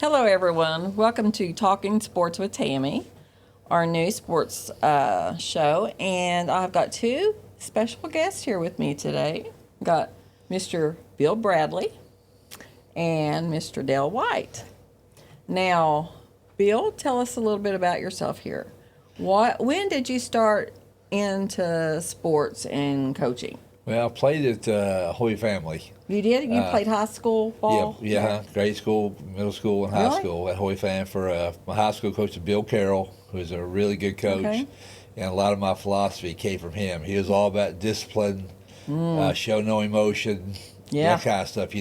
Hello, everyone. Welcome to Talking Sports with Tammie, our new sports show. And I've got two special guests here with me today. Got Mr. Bill Bradley and Mr. Dale White. Now, Bill, tell us a little bit about yourself here. When did you start into sports and coaching? Well, I played at Holy Family. You did? You played high school ball? Yeah, grade school, middle school, and high Really? school at Holy Family for my high school coach, Bill Carroll, who's a really good coach. Okay. And a lot of my philosophy came from him. He was all about discipline, show no emotion, Yeah. that kind of stuff,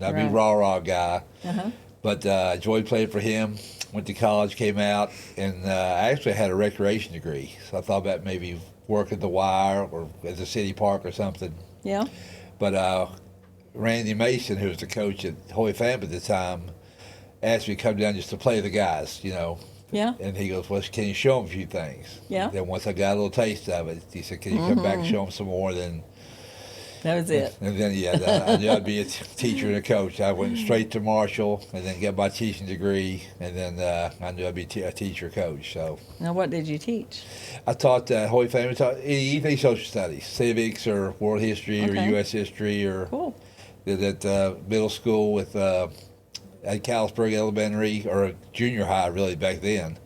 Not be Right. rah-rah guy. Uh-huh. But enjoyed playing for him. Went to college, came out, and I actually had a recreation degree. So I thought about maybe work at the Y or at the city park or something. Yeah. But Randy Mason, who was the coach at Holy Family at the time, asked me to come down just to play the guys, Yeah. And he goes, well, can you show them a few things? Yeah. Then once I got a little taste of it, he said, can you come back and show them some more? That was it. And then, I knew I'd be a teacher and a coach. I went straight to Marshall and then got my teaching degree, and then I knew I'd be a teacher coach. So Now, what did you teach? I taught Holy Family, anything social studies, civics or world history or Okay. U.S. history or Cool. did at middle school with at Callisburg Elementary or junior high really back then.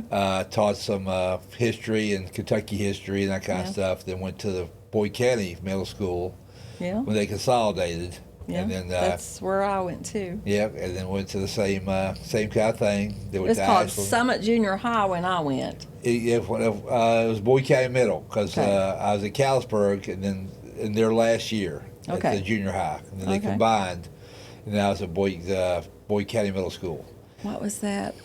Taught some history and Kentucky history and that kind Yeah. of stuff. Then went to the Boyd County Middle School Yeah. when they consolidated. Yeah. And then That's where I went too. and then went to the same kind of thing. Then went It's to called Ashland. Summit Junior High when I went. It was Boyd County Middle because Okay. I was at Callisburg and then in their last year at Okay. the junior high. And then they Okay. combined, and now it's at Boyd County Middle School. What was that?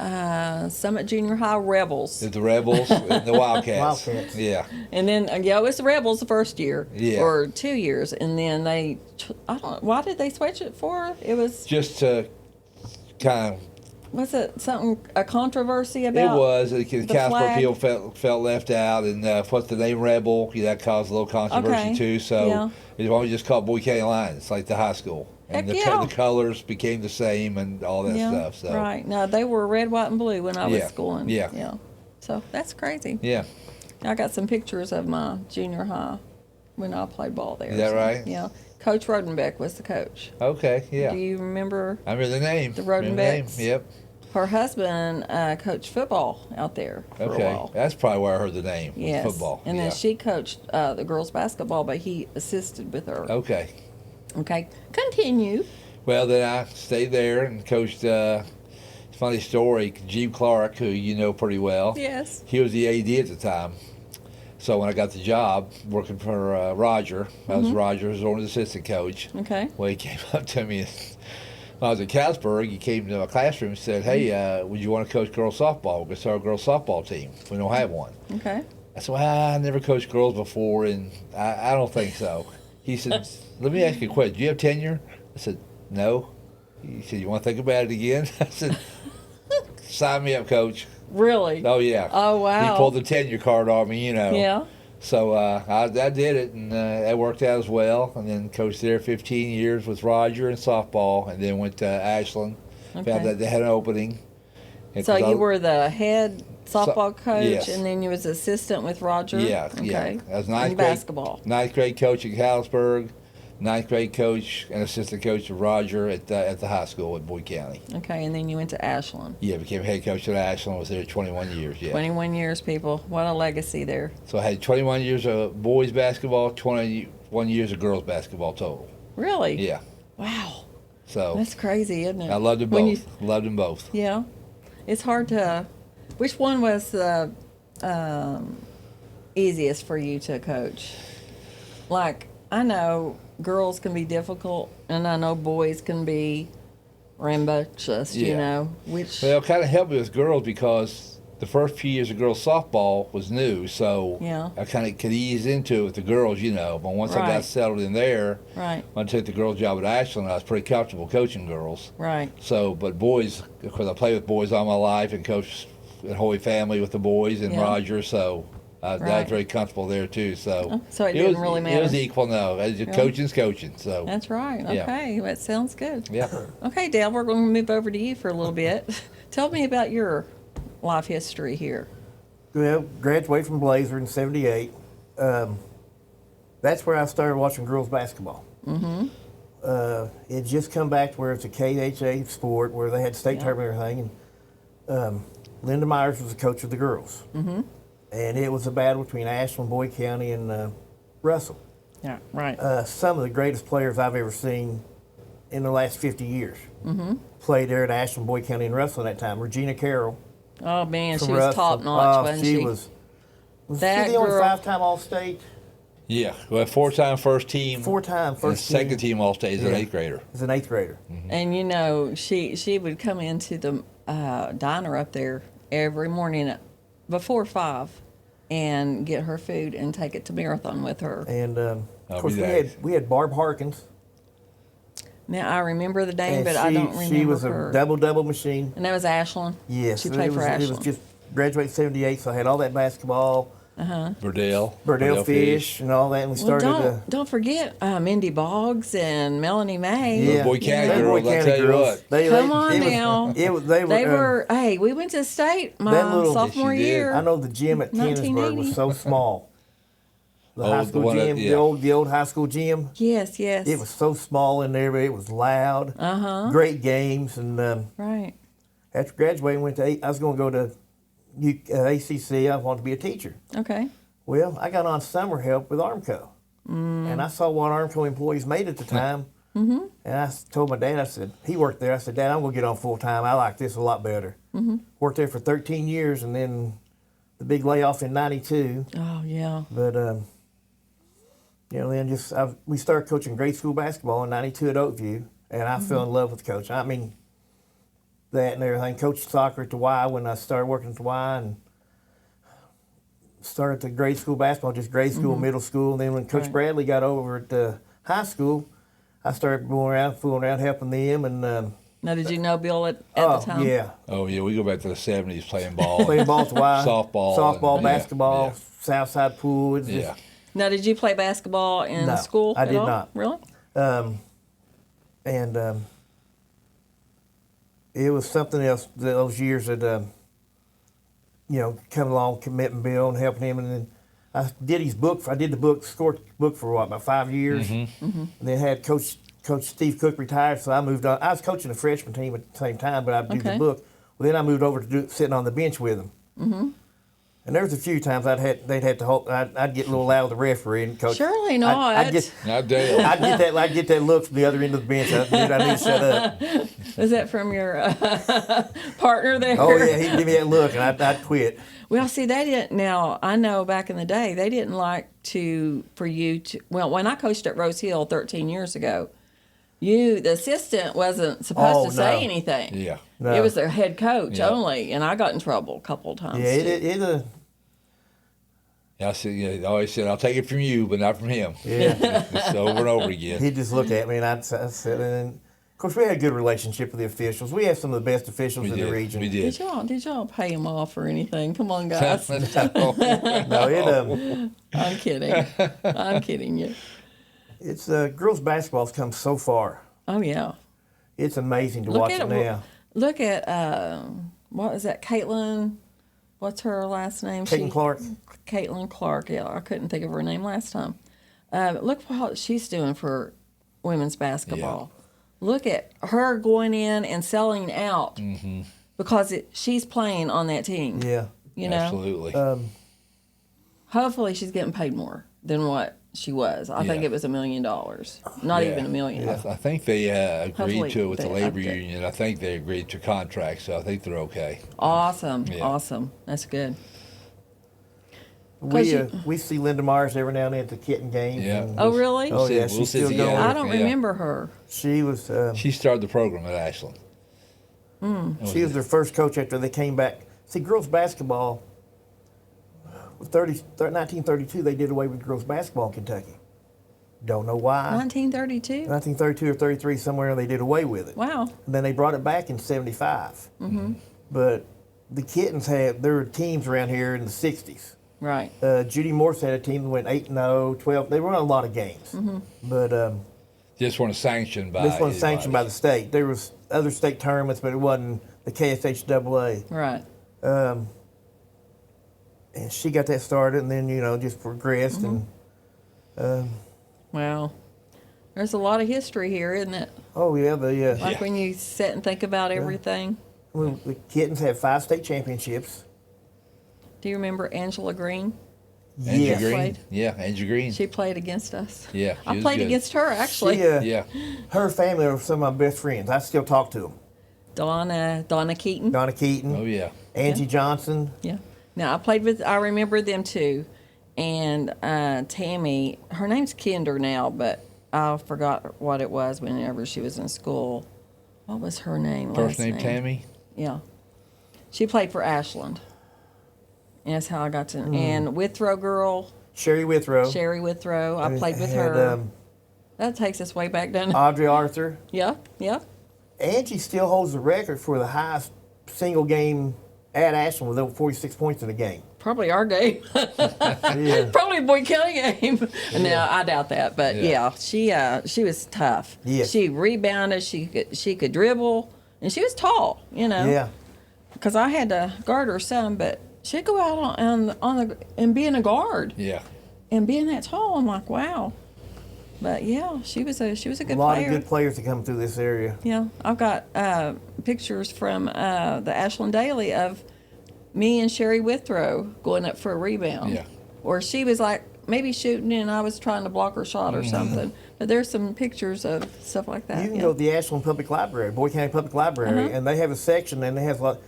Summit Junior High Rebels. The Rebels and the Wildcats. Wildcats. Yeah. And then, it was the Rebels the first year. Yeah. Or 2 years. And then I don't know, why did they switch it for? It was, Just to kind of, was it something, a controversy about? it was, the Callisburg flag? people felt left out, and what's the name Rebel? That caused a little controversy Okay. too. So Yeah. why don't we just call it Boyd County Lions, like the high school? And Heck the, yeah. the colors became the same and all that stuff. So Right. No, they were red, white, and blue when I was Yeah. schooling. Yeah. Yeah. So that's crazy. yeah. I got some pictures of my junior high when I played ball there. Is that right? Yeah. Coach Rodenbeck was the coach. Okay. Yeah. Do you remember I remember the name. The Remember the name. Rodenbecks? Yep. her husband coached football out there for a Okay. while? That's probably where I heard the name. was Yes. Football. And yeah. then she coached the girls basketball, but he assisted with her. Okay. Okay. Continue. Well, then I stayed there and coached. Funny story. Gene Clark, who you know pretty well. Yes. He was the AD at the time. So when I got the job working for Roger, I was Roger's own assistant coach. Okay. Well, he came up to me when I was at Callisburg. He came to my classroom and said, "Hey, would you want to coach girls softball? We're gonna start a girls softball team. We don't have one." Okay. I said, "Well, I never coached girls before, and I don't think so." He said, "Let me ask you a question. Do you have tenure?" I said, "No." He said, "You want to think about it again?" I said, "Sign me up, coach." Really? Oh yeah. Oh, wow. He pulled the tenure card on me, Yeah. So I did it, and that worked out as well. And then coached there 15 years with Roger in softball, and then went to Ashland. Okay. Found that they had an opening. And So 'cause you were the head softball coach, yes. and then you was assistant with Roger. Yeah, Okay. yeah. I was In ninth grade basketball. Ninth grade coach at Callisburg, ninth grade coach and assistant coach of Roger at the high school at Boyd County. Okay, and then you went to Ashland. Yeah, became head coach at Ashland. Was there 21 years. Yeah. 21 years, people. What a legacy there. So I had 21 years of boys basketball, 21 years of girls basketball total. Really? Yeah. Wow. So That's crazy, isn't it? I loved them When both. Loved them both. Yeah. It's hard to. Which one was the easiest for you to coach? Like, I know girls can be difficult, and I know boys can be rambunctious, you Yeah. know. Which. Well, it kind of helped me with girls because the first few years of girls softball was new, so Yeah. I kind of could ease into it with the girls, But once I Right. got settled in there, Right, when I took the girls' job at Ashland, I was pretty comfortable coaching girls. right. So, but boys, because I played with boys all my life and coached at Holy Family with the boys and Yeah. Roger, so I was Right. very comfortable there too. So, So it didn't really It was matter. equal. No, coaching's coaching. So That's right. Yeah. Okay, that sounds good. yeah. Okay, Dale, we're going to move over to you for a little bit. Tell me about your life history here. Well, graduated from Blazer in '78. That's where I started watching girls basketball. Mm-hmm. It just come back to where it's a KHA sport, where they had state tournament and everything. And Linda Myers was the coach of the girls. Mm-hmm. And it was a battle between Ashland, Boyd County, and Russell. Yeah, right. Some of the greatest players I've ever seen in the last 50 years played there at Ashland, Boyd County, and Russell at that time. Regina Carroll. Oh, man, from she was Russell. top notch, wasn't she? Was That she the only girl- 5-time All-State? Yeah. Well, 4-time first team. 4-time And first second team All State as an Yeah. 8th grader. As an 8th grader. And you know, she would come into the diner up there every morning before 5 and get her food and take it to Marathon with her. And of course, be we had Barb Harkins. Now, I remember the name, And but I don't remember she was her. a double machine. And that was Ashland? Yes, She played for It Ashland. was just graduated '78, so I had all that basketball, Burdell Fish, and all that. And we Well, started. don't forget Mindy Boggs and Melanie May. Yeah, Boyd County they girls, Boyd I County tell you girls. what. Come on it was- now. They were. Hey, we went to state my That little- sophomore Yes, you did. year. I know the gym at Kennisburg 1980. was so small. The Oh, high the school one at- gym, yeah. the old high school gym. Yes. It was so small in there, but it was loud. Great games, and Right. after graduating, I was going to go to ACC. I wanted to be a teacher. Okay. Well, I got on summer help with Armco, and I saw what Armco employees made at the time. And I told my dad, I said, he worked there. I said, Dad, I'm going to get on full time. I like this a lot better. Worked there for 13 years, and then the big layoff in '92. Oh, yeah. But then we started coaching grade school basketball in '92 at Oakview, and I fell in love with coaching. I mean, that and everything. Coached soccer at the Y when I started working at the Y, and started the grade school basketball, just grade school, middle school. And then when Coach Right. Bradley got over at high school, I started going around, fooling around, helping them, and Now, did you know Bill at the time? yeah, Oh, yeah. We go back to the 70s playing ball. playing ball at the Y, Softball and- yeah, basketball, yeah. Southside pool. It's just, Yeah. Now, did you play basketball in No, school I at did all? not. Really? And it was something else those years that come along, committing Bill and helping him, and then I did his book. I did the book, scored book for about 5 years, and then had Coach Steve Cook retired, so I moved on. I was coaching the freshman team at the same time, but I did Okay. the book. Well, then I moved over to sitting on the bench with him. And there was a few times they'd have to hold. I'd get a little loud with the referee and coach. Surely not. I'd get Not Dale. I'd get that look from the other end of the bench. I need to shut up. Was that from your partner there? Oh yeah, he'd give me that look, and I'd quit. Well, see, they didn't. Now, I know back in the day, they didn't like for you to. Well, when I coached at Rose Hill 13 years ago, the assistant, wasn't supposed to say no. anything. Yeah. No. It was their head coach Yeah. only, and I got in trouble a couple of times. Yeah, too. I said, I always said, I'll take it from you, but not from him. Yeah. It's over and over again. He'd just look at me, and I said, and of course we had a good relationship with the officials. We have some of the best officials We in did. the region. We Did did. y'all pay him off or anything? Come on, guys. No, I'm kidding. I'm kidding you. it's girls basketball's come so far. Oh yeah. It's amazing to watch it now. Look at what is that? Caitlin. What's her last name? Caitlin Clark. Caitlin Clark. Yeah, I couldn't think of her name last time. Look what she's doing for women's basketball. Look at her going in and selling out because she's playing on that team. Yeah. You know, Absolutely. hopefully she's getting paid more than what she was. I think Yeah. it was $1 million, not even $1 million. I think they Hopefully agreed to it with the they labor upped it. union. I think they agreed to contracts, so I think they're okay. Awesome, Yeah. awesome. That's good. 'Cause We see Linda Myers every now and then at the Kitten games. Yeah. and Oh, really? Oh yeah, We'll she's sit still going. together. I don't Yeah. remember her. She was She started the program at Ashland. she was their first coach after they came back. See, girls basketball. 1932, they did away with girls basketball in Kentucky. Don't know why. 1932. 1932 or 33, somewhere they did away with it. Wow. And then they brought it back in '75. But the Kittens there were teams around here in the '60s. Right. Judy Morse had a team that went 8-0, 12. They won a lot of games, but This one is sanctioned by. this one's sanctioned by the state. There was other state tournaments, but it wasn't the KSHAA. Right. And she got that started, and then just progressed. And Well, there's a lot of history here, isn't it? oh yeah, Like when you sit and think about everything. well, the Kittens had 5 state championships. Do you remember Angela Green? Andrew Yes. Green. Played. Yeah, Andrew Green. She played against us. Yeah, she I was played good. against her, actually. Yeah. Her family are some of my best friends. I still talk to them. Donna Keaton. Donna Keaton, Oh yeah. Angie Johnson. Yeah. Now, I remember them too. And Tammie, her name's Kinder now, but I forgot what it was whenever she was in school. What was her name? First last name Tammie. Yeah. She played for Ashland. And that's how I got to. And Withrow girl, Sherry Withrow. Sherry Withrow, I played with Had, her. That takes us way back down. Audrey Arthur. Yeah, yeah. Angie still holds the record for the highest single game at Ashland with over 46 points in a game. Probably our game. Yeah. Probably Boyd County game. No, I doubt that. But yeah, she was tough. Yes. She rebounded. She could dribble, and she was tall. Yeah. Because I had to guard her some, but she'd go out and being a guard Yeah. and being that tall. I'm like, wow. But yeah, she was a good A lot player. of good players that come through this area. Yeah, I've got pictures from the Ashland Daily of me and Sherry Withrow going up for a rebound. Yeah. Or she was like maybe shooting and I was trying to block her shot or something. But there's some pictures of stuff like that. You can go to the Ashland Public Library, Boyd County Public Library, and they have a section, and they have a lot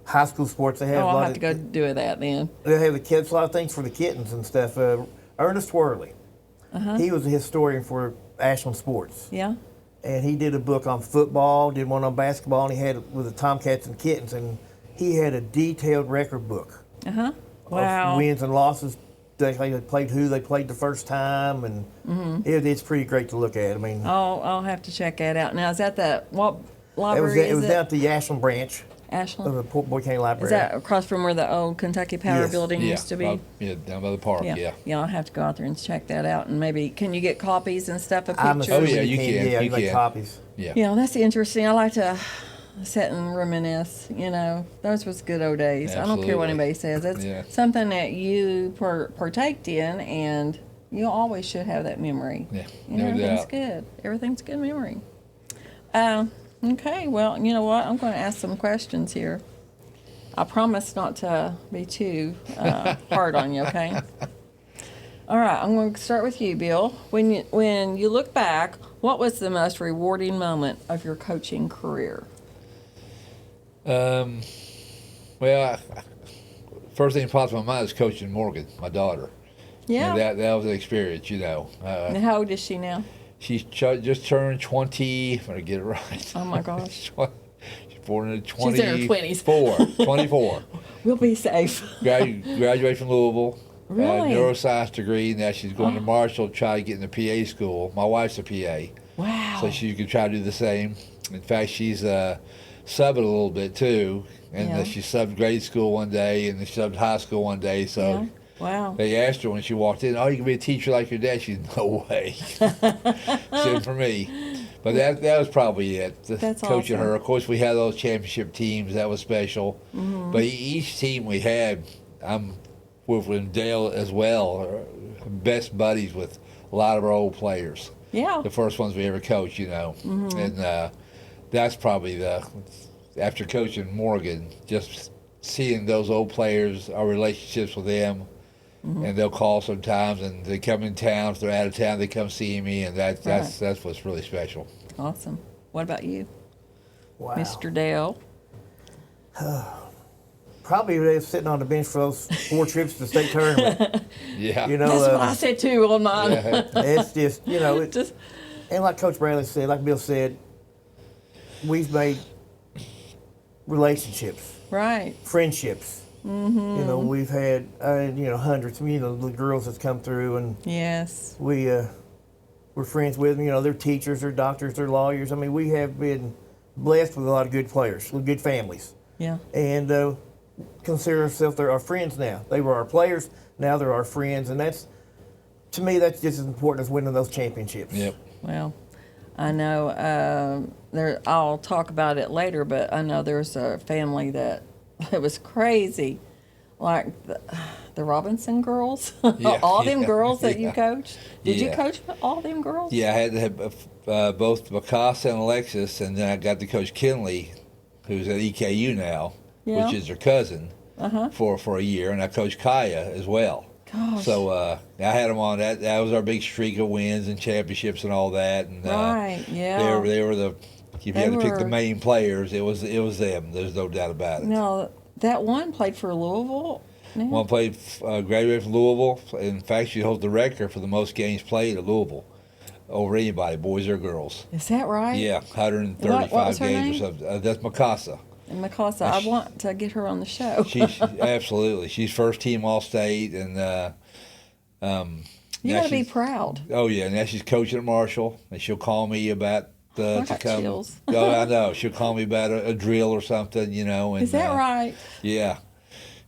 high school sports. They have a I'll lot have to go do that then. They have the kids, a lot of things for the kittens and stuff. Ernest Worley, he was a historian for Ashland sports. Yeah. And he did a book on football, did one on basketball, and he had it with the Tomcats and Kittens, and he had a detailed record book Wow. of wins and losses. They played who they played the first time, and it's pretty great to look at. I mean, I'll have to check that out. Now, is that what it library was is down at the Ashland branch of Ashland? the Boyd County Library. Is that across from where the old Kentucky Power Yes. building Yeah. used to be? Down by the park. Yeah. Yeah, I'll have to go out there and check that out. And maybe, can you get copies and stuff of I'm pictures? assuming yeah, you can. Yeah, You make can. copies. Yeah. Yeah, that's interesting. I like to sit and reminisce. Those was good old days. I don't care what Absolutely. anybody says. It's Yeah. something that you partaked in, and you always should have that memory. Yeah, You no know, everything's doubt. good. Everything's good memory. Okay, well, you know what? I'm going to ask some questions here. I promise not to be too hard on you, okay? All right, I'm going to start with you, Bill. When you look back, what was the most rewarding moment of your coaching career? Well, first thing that pops in my mind is coaching Morgan, my daughter. Yeah. And that was an experience, And how old is she now? She's just turned 20. I'm going to get it right. Oh, my gosh. She's born in She's in her 20s. 24. We'll be safe. Graduated from Louisville. Really? Neuroscience degree. Now she's going to Marshall to try to get in the PA school. My wife's a PA. Wow. So she could try to do the same. In fact, she's subbing a little bit too. And Yeah. she subbed grade school one day and she subbed high school one day. So Yeah. Wow. they asked her when she walked in, "Oh, you can be a teacher like your dad?" She's, "No way." Same for me. But that was probably it. That's coaching awesome. her. Of course, we had those championship teams. That was special. Mm-hmm. But each team we had, I'm with Dale as well, are best buddies with a lot of our old players. Yeah. The first ones we ever coached, Mm-hmm. And that's probably after coaching Morgan, just seeing those old players, our relationships with them, Mm-hmm. and they'll call sometimes, and they come in town. If they're out of town, they come see me, and that's what's really special. Awesome. What about you, Wow. Mr. Dale? Probably they were sitting on the bench for those 4 trips to the state tournament. Yeah. That's what I said too on mine. Yeah. It's just, Just and like Coach Bradley said, like Bill said, we've made relationships, right. friendships. Mm-hmm. We've had, hundreds of, the girls that's come through, and Yes. we're friends with them. They're teachers, they're doctors, they're lawyers. I mean, we have been blessed with a lot of good players, with good families. Yeah. And, consider ourselves they're our friends now. They were our players, now they're our friends, and that's, to me, that's just as important as winning those championships. Yep. Well, I know there. I'll talk about it later, but I know there's a family that it was crazy, like the Robinson girls, Yeah, all them yeah, girls that you yeah. coached. Did you Yeah. coach all them girls? Yeah, I had to have both Mikasa and Alexis, and then I got to coach Kinley, who's at EKU now, Yeah. which is her cousin, Uh-huh. for a year, and I coached Kaya as well. Gosh. So I had them on that. That was our big streak of wins and championships and all that. And Right. Yeah. they were the. If you They had to pick were- the main players, it was them. There's no doubt about it. No, that one played for Louisville. now? One played, graduated from Louisville. In fact, she holds the record for the most games played at Louisville over anybody, boys or girls. Is that right? Yeah, 135 What was her games name? or something. That's Mikasa. And Mikasa, I want to get her on the show. She's absolutely. She's first team All State, and you now got to be she's- proud. Oh yeah, now she's coaching at Marshall, and she'll call me about I to got come. chills. Oh, I know. She'll call me about a drill or something, you know. And, Is that right? Yeah.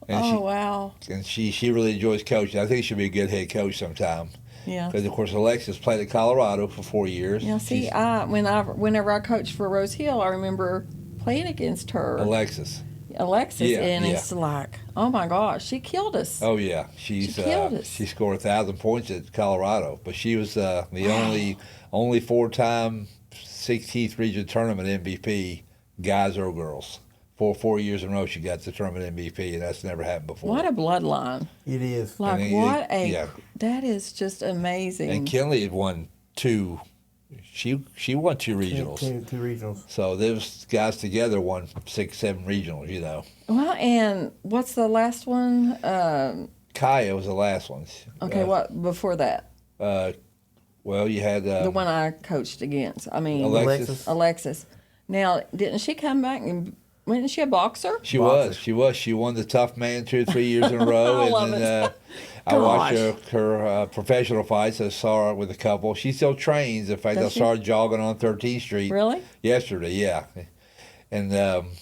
And Oh, wow. she really enjoys coaching. I think she'll be a good head coach sometime. Yeah. Because of course Alexis played at Colorado for 4 years. Yeah, see, She's- whenever I coached for Rose Hill, I remember playing against her, Alexis. Alexis, Yeah, and yeah. it's like, oh my gosh, she killed us. Oh yeah, she killed us. she scored 1,000 points at Colorado, but she was the only 4-time 16th region tournament MVP, guys or girls. For 4 years in a row, she got the tournament MVP, and that's never happened before. What a bloodline! It is. Like then yeah. that is just amazing. And Kinley had won 2. She won 2 regionals. Two regionals. So those guys together won 6, 7 regionals. You know, Well, and what's the last one? Kaya was the last one. Okay, what before that? Well, you had The one I coached against. I mean, Alexis. Alexis. Now, didn't she come back and wasn't she a boxer? She Boxer. was. She was. She won the Tough Man 2 or 3 years in a row. I and love then it. I watched Gosh. her professional fights. I saw her with a couple. She still trains. In fact, Does I she? saw her jogging on 13th Street Really? yesterday. Yeah. And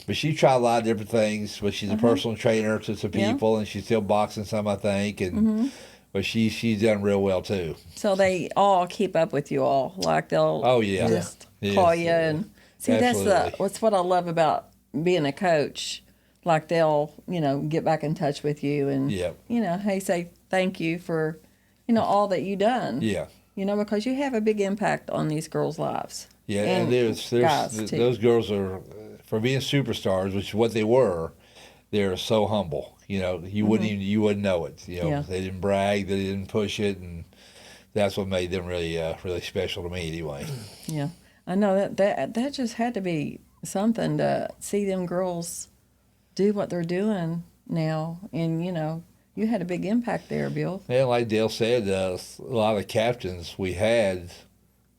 but she tried a lot of different things. But she's a personal trainer to some Uh-huh. Yeah. people, and she's still boxing some, I think. And but she's done real well too. So they all keep up with you all, like they'll Oh, yeah. just Yeah. call Yes. you and see. Absolutely. That's what I love about being a coach. Like they'll get back in touch with you and Yep. hey, say thank you for all that you done. Yeah. Because you have a big impact on these girls' lives. Yeah, and there's guys, too. those girls are, for being superstars, which is what they were. They're so humble. You wouldn't know it. Yeah. They didn't brag, they didn't push it, and that's what made them really special to me anyway. Yeah, I know that just had to be something to see them girls do what they're doing now, and you had a big impact there, Bill. Yeah, like Dale said, a lot of the captains we had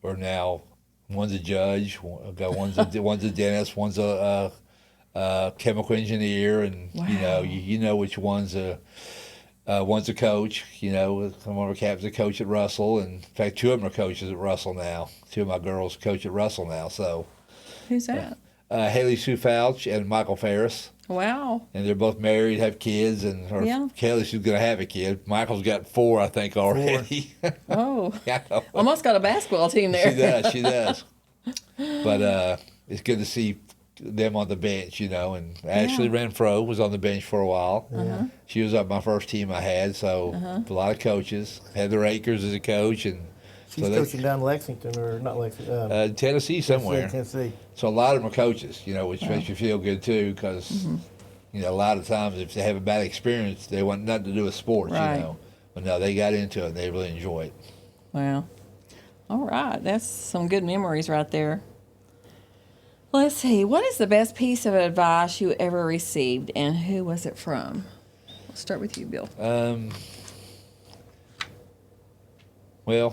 are now, one's a judge, one's a dentist, one's a chemical engineer, and Wow. you know which one's a coach. Some of our captains are coach at Russell, and in fact, 2 of them are coaches at Russell now. 2 of my girls coach at Russell now. So Who's that? Haley Sue Fouch and Michael Ferris, Wow. and they're both married, have kids, and Yeah. Haley Sue's going to have a kid. Michael's got 4, I think, already. Oh, I know. almost got a basketball team there. She does. But it's good to see them on the bench, and Ashley Renfro was on the bench for a while. Uh-huh. She was up my first team I had, so a lot of coaches. Heather Akers is a coach, and She's coaching down Lexington, or not Lexington. Tennessee somewhere. Tennessee. So a lot of them are coaches, which makes you feel good too, because a lot of times if they have a bad experience, they want nothing to do with sports, Right. But no, they got into it and they really enjoy it. Wow. All right, that's some good memories right there. Let's see. What is the best piece of advice you ever received, and who was it from? We'll start with you, Bill. Well,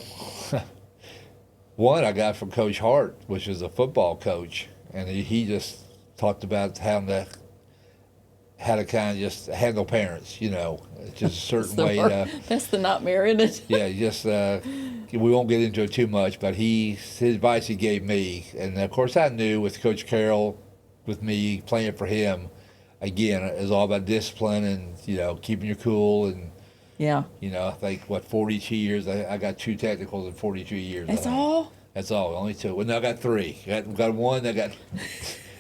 one I got from Coach Hart, which is a football coach, and he just talked about how to kind of just handle parents, It's just a certain way to. That's the not married. Yeah, just we won't get into it too much, but his advice he gave me, and of course I knew with Coach Carroll, with me playing for him, again, it's all about discipline and, keeping your cool. And, Yeah. I think, 42 years, I got 2 technicals in 42 years. That's I think. all? That's all, only 2. Well, no, I got 3. Got one, I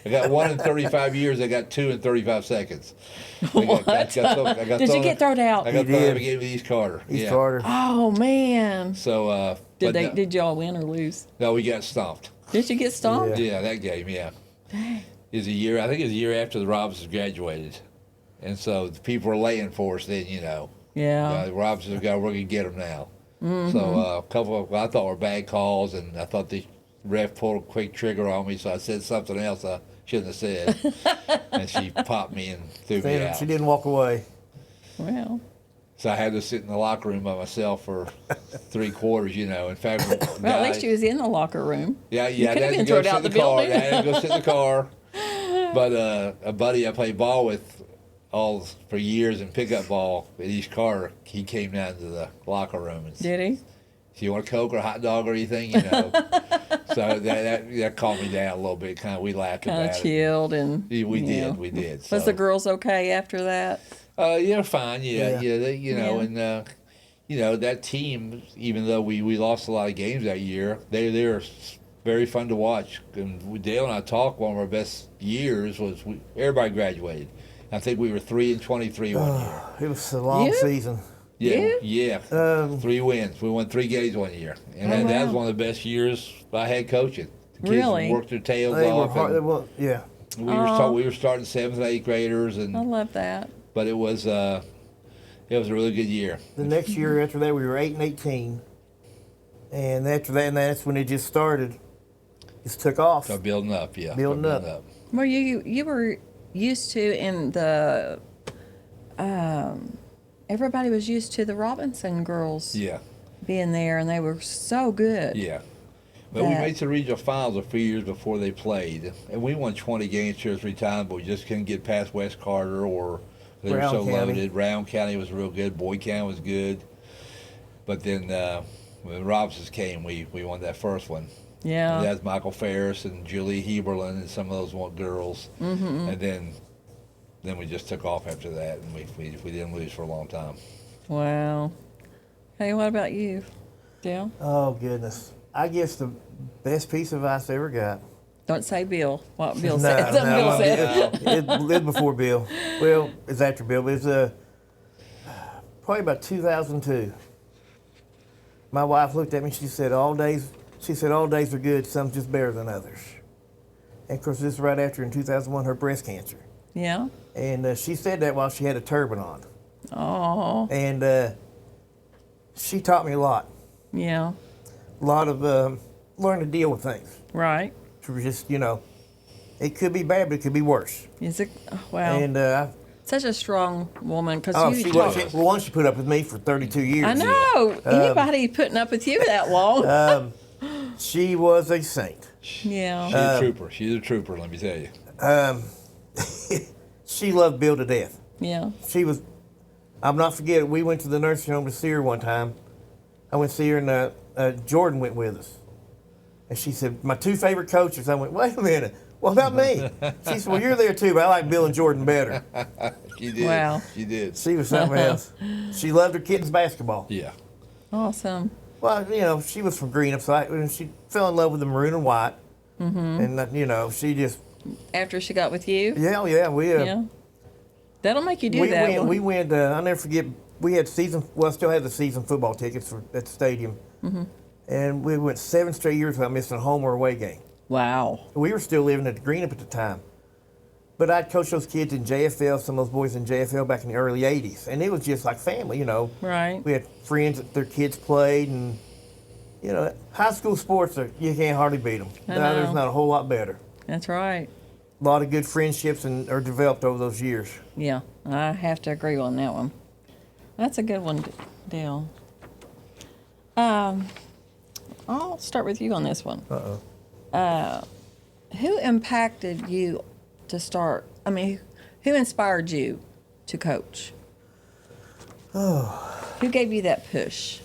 got 1 in 35 years, I got 2 in 35 seconds. What? Did you get thrown out? I got He thrown out did. of the game with East Carter. East Carter. Oh, man. So, Did y'all win or lose? No, we got stomped. Did you get stomped? Yeah, that game, yeah. Dang. I think it was a year after the Robinsons graduated. And so the people were laying for us then, Yeah. The Robinsons we're going to get them now. So a couple of I thought were bad calls, and I thought the ref pulled a quick trigger on me, so I said something else I shouldn't have said. And she popped me and threw me out. She didn't walk away. Well. So I had to sit in the locker room by myself for 3 quarters, In fact, Well, at least you was in the locker room. Yeah, You I could have had been to go thrown sit out in the the car. building. I had to go sit in the car. But a buddy I played ball with for years in pickup ball at East Carter, he came down to the locker room and Did he? "Do you want a Coke or a hot dog or anything?" So that calmed me down a little bit. We laughed about Kind it. of chilled and. We did. Was the girls okay after that? Yeah, fine. Yeah. And that team, even though we lost a lot of games that year, they're very fun to watch. And Dale and I talked. One of our best years was everybody graduated. I think we were 3-23 one year. It was a long You? season. Yeah. Um, 3 wins. We won 3 games one year, and Oh, that was wow. one of the best years I had coaching. The kids Really? worked their tails They were off. hard. And Yeah. we were starting 7th and 8th graders, I and love that. but it was a really good year. The next year after that, we were 8-18, and after that, and that's when it just started. Just took off. So building up, yeah. Building up. Well, you were used to in the. Everybody was used to the Robinson girls Yeah, being there, and they were so good. yeah. But we That- made the regional finals a few years before they played, and we won 20 games 2 or 3 times, but we just couldn't get past West Carter, or they were Brown so County. loaded. Round County was real good. Boyd County was good. But then when Robinsons came, we won that first one. Yeah. And that's Michael Ferris and Julie Heberlin and some of those girls. Mm-hmm. And then we just took off after that, and we didn't lose for a long time. Wow. Hey, what about you, Dale? Oh goodness! I guess the best piece of advice I ever got. Don't say Bill. What Bill No, said. Something Bill no, said. it lived before Bill. Well, it's after Bill. But it's probably about 2002. My wife looked at me. She said, "All days." She said, "All days are good. Some just better than others." And of course, this is right after in 2001 her breast cancer. Yeah. And she said that while she had a turban on. Oh. And she taught me a lot. Yeah. A lot of learning to deal with things. Right. To just, it could be bad, but it could be worse. Is it? Wow. And Such a strong woman, because oh, you she talk. was. Well, one, she put up with me for 32 years. I know. Anybody putting up with you that long? She was a saint. yeah. She's a trooper. She's a trooper, let me tell you. She loved Bill to death. Yeah. She was. I'm not forgetting. We went to the nursing home to see her one time. I went to see her, and Jordan went with us. And she said, "My 2 favorite coaches." I went, "Wait a minute. What about me?" She said, "Well, you're there too, but I like Bill and Jordan better." She did. Wow. She did. She was something else. She loved her kids' basketball. Yeah. Awesome. Well, she was from Greenup, so she fell in love with the maroon and white. Mm-hmm. And, she just, After she got with you? yeah, we Yeah. That'll make you do that. we went, I'll never forget, we had I still had the season football tickets at the stadium. Mm-hmm. And we went 7 straight years without missing a home or away game. Wow. We were still living at the Greenup at the time. But I'd coach those kids in JFL, some of those boys in JFL back in the early 80s. And it was just like family, Right. We had friends that their kids played, and, high school sports, you can't hardly beat them. I know. There's not a whole lot better. That's right. A lot of good friendships are developed over those years. Yeah. I have to agree on that one. That's a good one, Dale. I'll start with you on this one. Who impacted you to start? I mean, who inspired you to coach? Who gave you that push?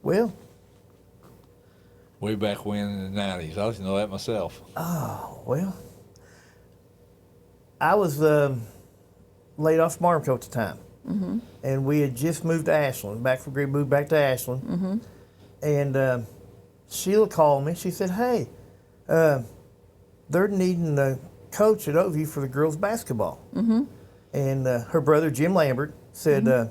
Well, Way back when in the 90s. I didn't know that myself. well, I was laid off from Armco at the time, and we had just moved to Ashland. Moved back to Ashland, and Sheila called me. She said, "Hey, they're needing a coach at Oakview for the girls basketball." And her brother Jim Lambert said,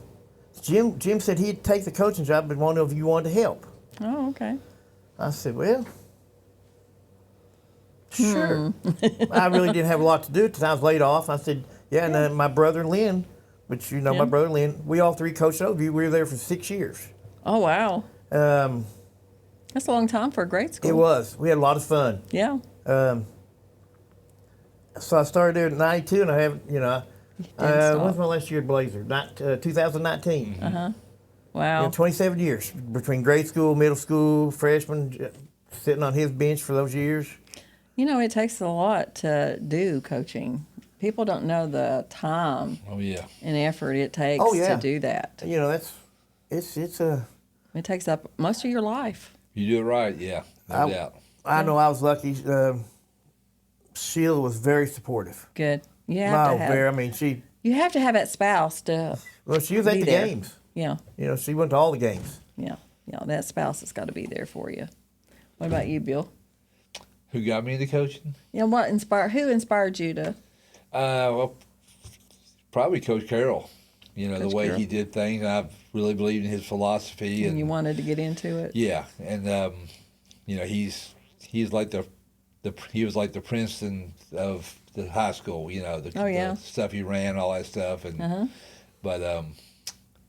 "Jim said he'd take the coaching job, but wanted to know if you wanted to help." Oh, okay. I said, "Well, sure." I really didn't have a lot to do at the time. I was laid off. I said, "Yeah." And my brother Lynn, which you know, my brother Lynn, we all three coached Oakview. We were there for 6 years. Oh, wow. That's a long time for a grade school. It was. We had a lot of fun. Yeah. So I started there in '92, and I haven't, when's my last year at Blazer? 2019. Wow. 27 years between grade school, middle school, freshman, sitting on his bench for those years. You know, it takes a lot to do coaching. People don't know the time Oh yeah. and effort it takes Oh, yeah. to do that. You know, it's a. It takes up most of your life. You do it right, yeah, no doubt. I know I was lucky. Sheila was very supportive. Good. You have to have. I mean, You have to have that spouse to. well, she was at be the there. games. Yeah. You know, she went to all the games. Yeah. Yeah. That spouse has got to be there for you. What about you, Bill? Who got me into coaching? Yeah. Who inspired you to? Well, probably Coach Carroll. You know, Coach the way Carroll. he did things. I really believed in his philosophy. And you wanted to get into it. Yeah, and you know, he's like he was like the Princeton of the high school. You know, the stuff he ran, all that stuff, and but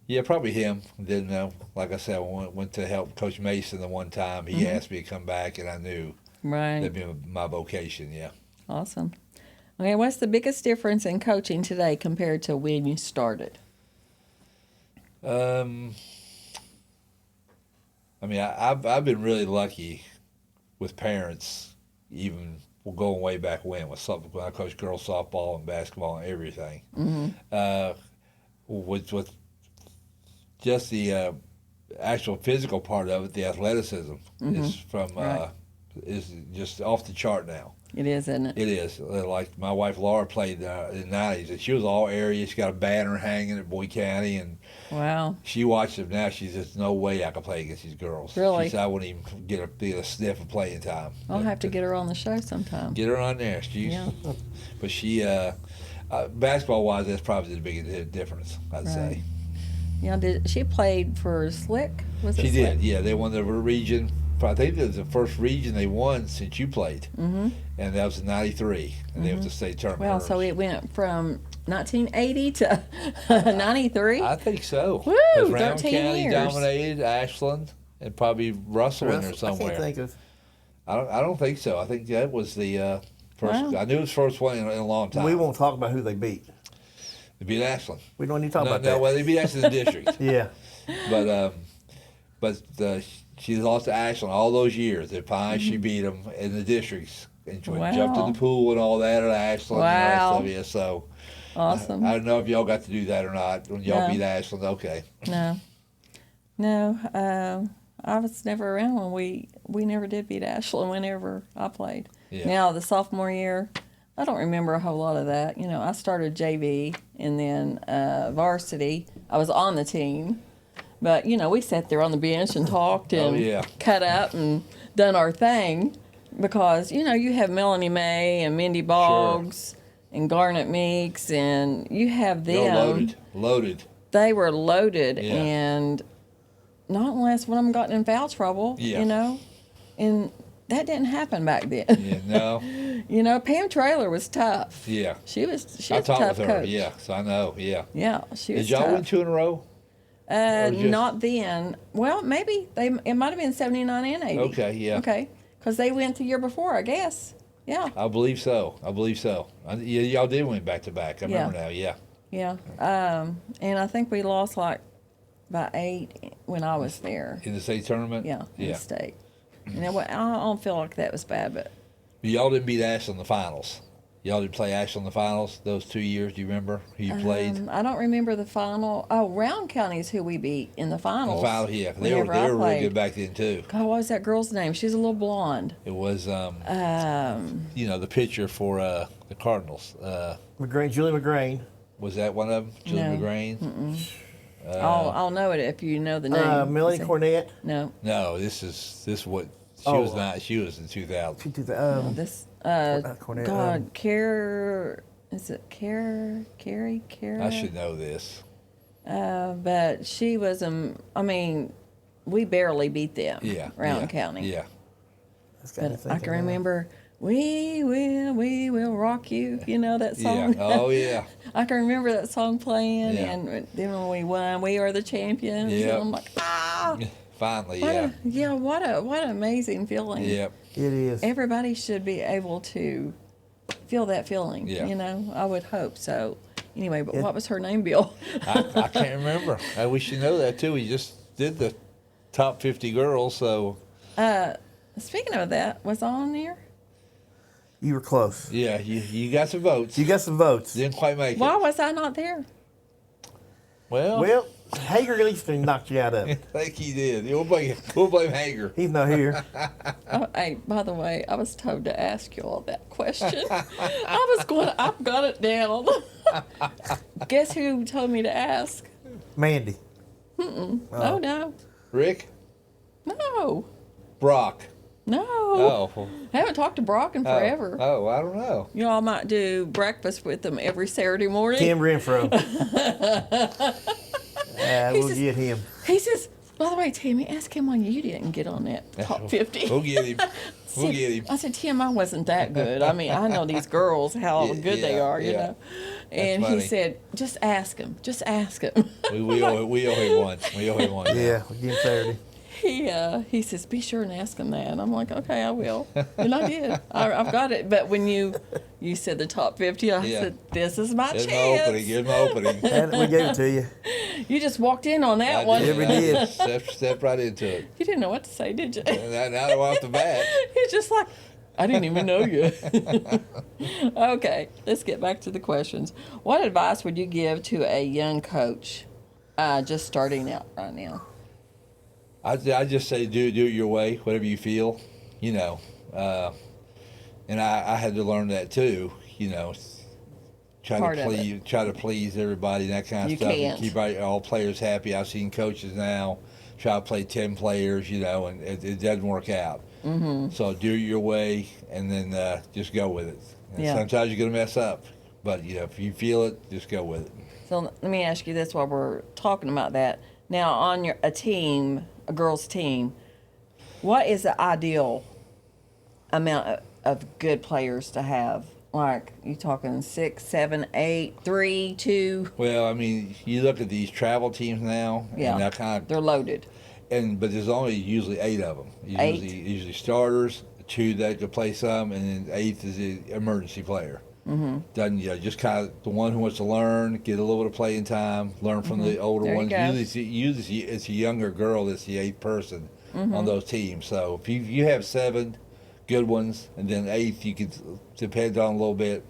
yeah, probably him. Then like I said, I went to help Coach Mason the one time. He asked me to come back, and I knew Right. that'd be my vocation. Yeah. Awesome. Okay, what's the biggest difference in coaching today compared to when you started? I mean, I've been really lucky with parents, even going way back when I coached girls softball and basketball and everything. With just the actual physical part of it, the athleticism is just off the chart now. It is, isn't it? It is. Like my wife Laura played in the 90s, and she was all area. She got a banner hanging at Boyd County, and Wow. she watched them now. She says, "No way I can play against these girls." Really? She said, "I wouldn't even get a sniff of playing time." I'll have to get her on the show sometime. Get her on there. Yeah. But she, basketball-wise, that's probably the biggest difference, I'd say. Yeah, she played for Slick? Was it She Slick? did, yeah. They won the region. I think it was the first region they won since you played. And that was in '93. And they was the state tournament. Well, so it went from 1980 to 93? I think so. Woo, Because Round 13 County years. dominated Ashland and probably Russell in there somewhere. I can't think of. I don't think so. I think that was the first. Wow. I knew it was the first one in a long time. We won't talk about who they beat. They beat Ashland. We don't need to talk No, about that. well, they beat Ashland in the district. Yeah. But she lost to Ashland all those years. At Pine, she beat them in the districts and Wow. jumped in the pool and all that at Ashland. Wow. And all that stuff. Yeah, so Awesome. I don't know if y'all got to do that or not. When y'all No. beat Ashland, okay. No, I was never around when we never did beat Ashland whenever I played. Yeah. Now, the sophomore year, I don't remember a whole lot of that. You know, I started JV and then varsity. I was on the team. But, you know, we sat there on the bench and talked and cut up and done our thing because, you know, you have Melanie May and Mindy Boggs and Garnet Meeks and you have them. You're loaded. They were loaded Yeah. and not unless one of them got in foul trouble, Yeah. you know. And that didn't happen back then. Yeah, no. You know, Pam Traylor was tough. Yeah. She was I a talked tough with her. coach. Yeah, so I know. Yeah. Yeah, she was Did y'all tough. win 2 in a row? Or just- Not then. Well, maybe it might have been 79 and 80. Okay, yeah. Okay, because they went the year before, I guess. Yeah, I believe so. Yeah, y'all did win back to back. I remember now. Yeah. yeah. And I think we lost like by 8 when I was there. In the state tournament. Yeah, in Yeah. the state. You know what? I don't feel like that was bad, but But y'all didn't beat Ashland in the finals. Y'all did play Ashland in the finals those 2 years. Do you remember who you played? I don't remember the final. Oh, Round County is who we beat in the The finals. finals, yeah. They whenever I were really played. good back then too. God, what was that girl's name? She's a little blonde. It was you know, the pitcher for the Cardinals. Julie McGrain. Was that one of them? Julie No. McGrain? I'll know it if you know the name. Melanie Say- Cornett. No. No, this what she Oh. was not. She was in 2000. She did the, This Cornett, God, is it Carrie? I should know this. But she was I mean, we barely beat them. Yeah. Round yeah, County. Yeah. that's got me But I thinking can now. remember, we will rock you. You know that Yeah. song? Oh yeah. I can remember that song playing, Yeah. and then when we won, we are the champions. Yep. And I'm like, Finally, what yeah. what an amazing feeling. Yep. It is. Everybody should be able to feel that feeling. Yeah. You know, I would hope so. Anyway, but Yeah. what was her name, Bill? I can't remember. We should know that too. We just did the top 50 girls, so Speaking of that, was I on there? You were close. yeah, you got some votes. You got some votes. Didn't quite make it. Why was I not there? Well, Well, Hager at least knocked you out of I it. think he did. We'll blame Hager. He's not here. Oh, hey, by the way, I was told to ask you all that question. I've got it down. Guess who told me to ask? Mandy. Oh, no. Rick, No. Brock. No. Oh. I haven't talked to Brock in forever. Oh, I don't know. You all might do breakfast with them every Saturday morning. Tim Renfro. We'll says- get him. He says, by the way, Tammie, ask him why you didn't get on that top 50. We'll get him. We'll get him. I said, Tim, I wasn't that good. I mean, I know these girls, how Yeah, good they yeah, are, you yeah. know. And funny. he said, just ask him. Just ask him. We owe him one. We owe him one. Yeah, we'll get him Saturday. He says, be sure and ask him that. And I'm like, okay, I will. And I did. I've got it. But when you said the top 50, I Yeah. said, this is my Give him chance. my opening. Give him my opening. And we gave it to you. You just walked in on that I one. Yeah, we did. Step right into it. You didn't know what to say, did you? Now off the bat. It's just like, I didn't even know you. Okay, let's get back to the questions. What advice would you give to a young coach just starting out right now? I just say do it your way, whatever you feel, you know. And I had to learn that too, you know. Part of Try to please everybody and that kind of You stuff. can't. And keep all players happy. I've seen coaches now try to play 10 players, you know, and it doesn't work out. Mm-hmm. So do it your way, and then just go with it. And Yeah. sometimes you're gonna mess up, but you know if you feel it, just go with it. So let me ask you this while we're talking about that. Now, on a girls' team, what is the ideal amount of good players to have? Like, you talking 6, 7, 8, 3, 2? Well, I mean, you look at these travel teams now, Yeah, and that kind of they're loaded. but there's only usually 8 of them. Eight? Usually starters, 2 that could play some, and then 8th is the emergency player. Mm-hmm. Doesn't just kind of the one who wants to learn, get a little bit of playing time, learn from the older There you ones. go. Usually it's a younger girl that's the 8th person on those teams. So if you have 7 good ones, and then 8th you could depend on a little bit.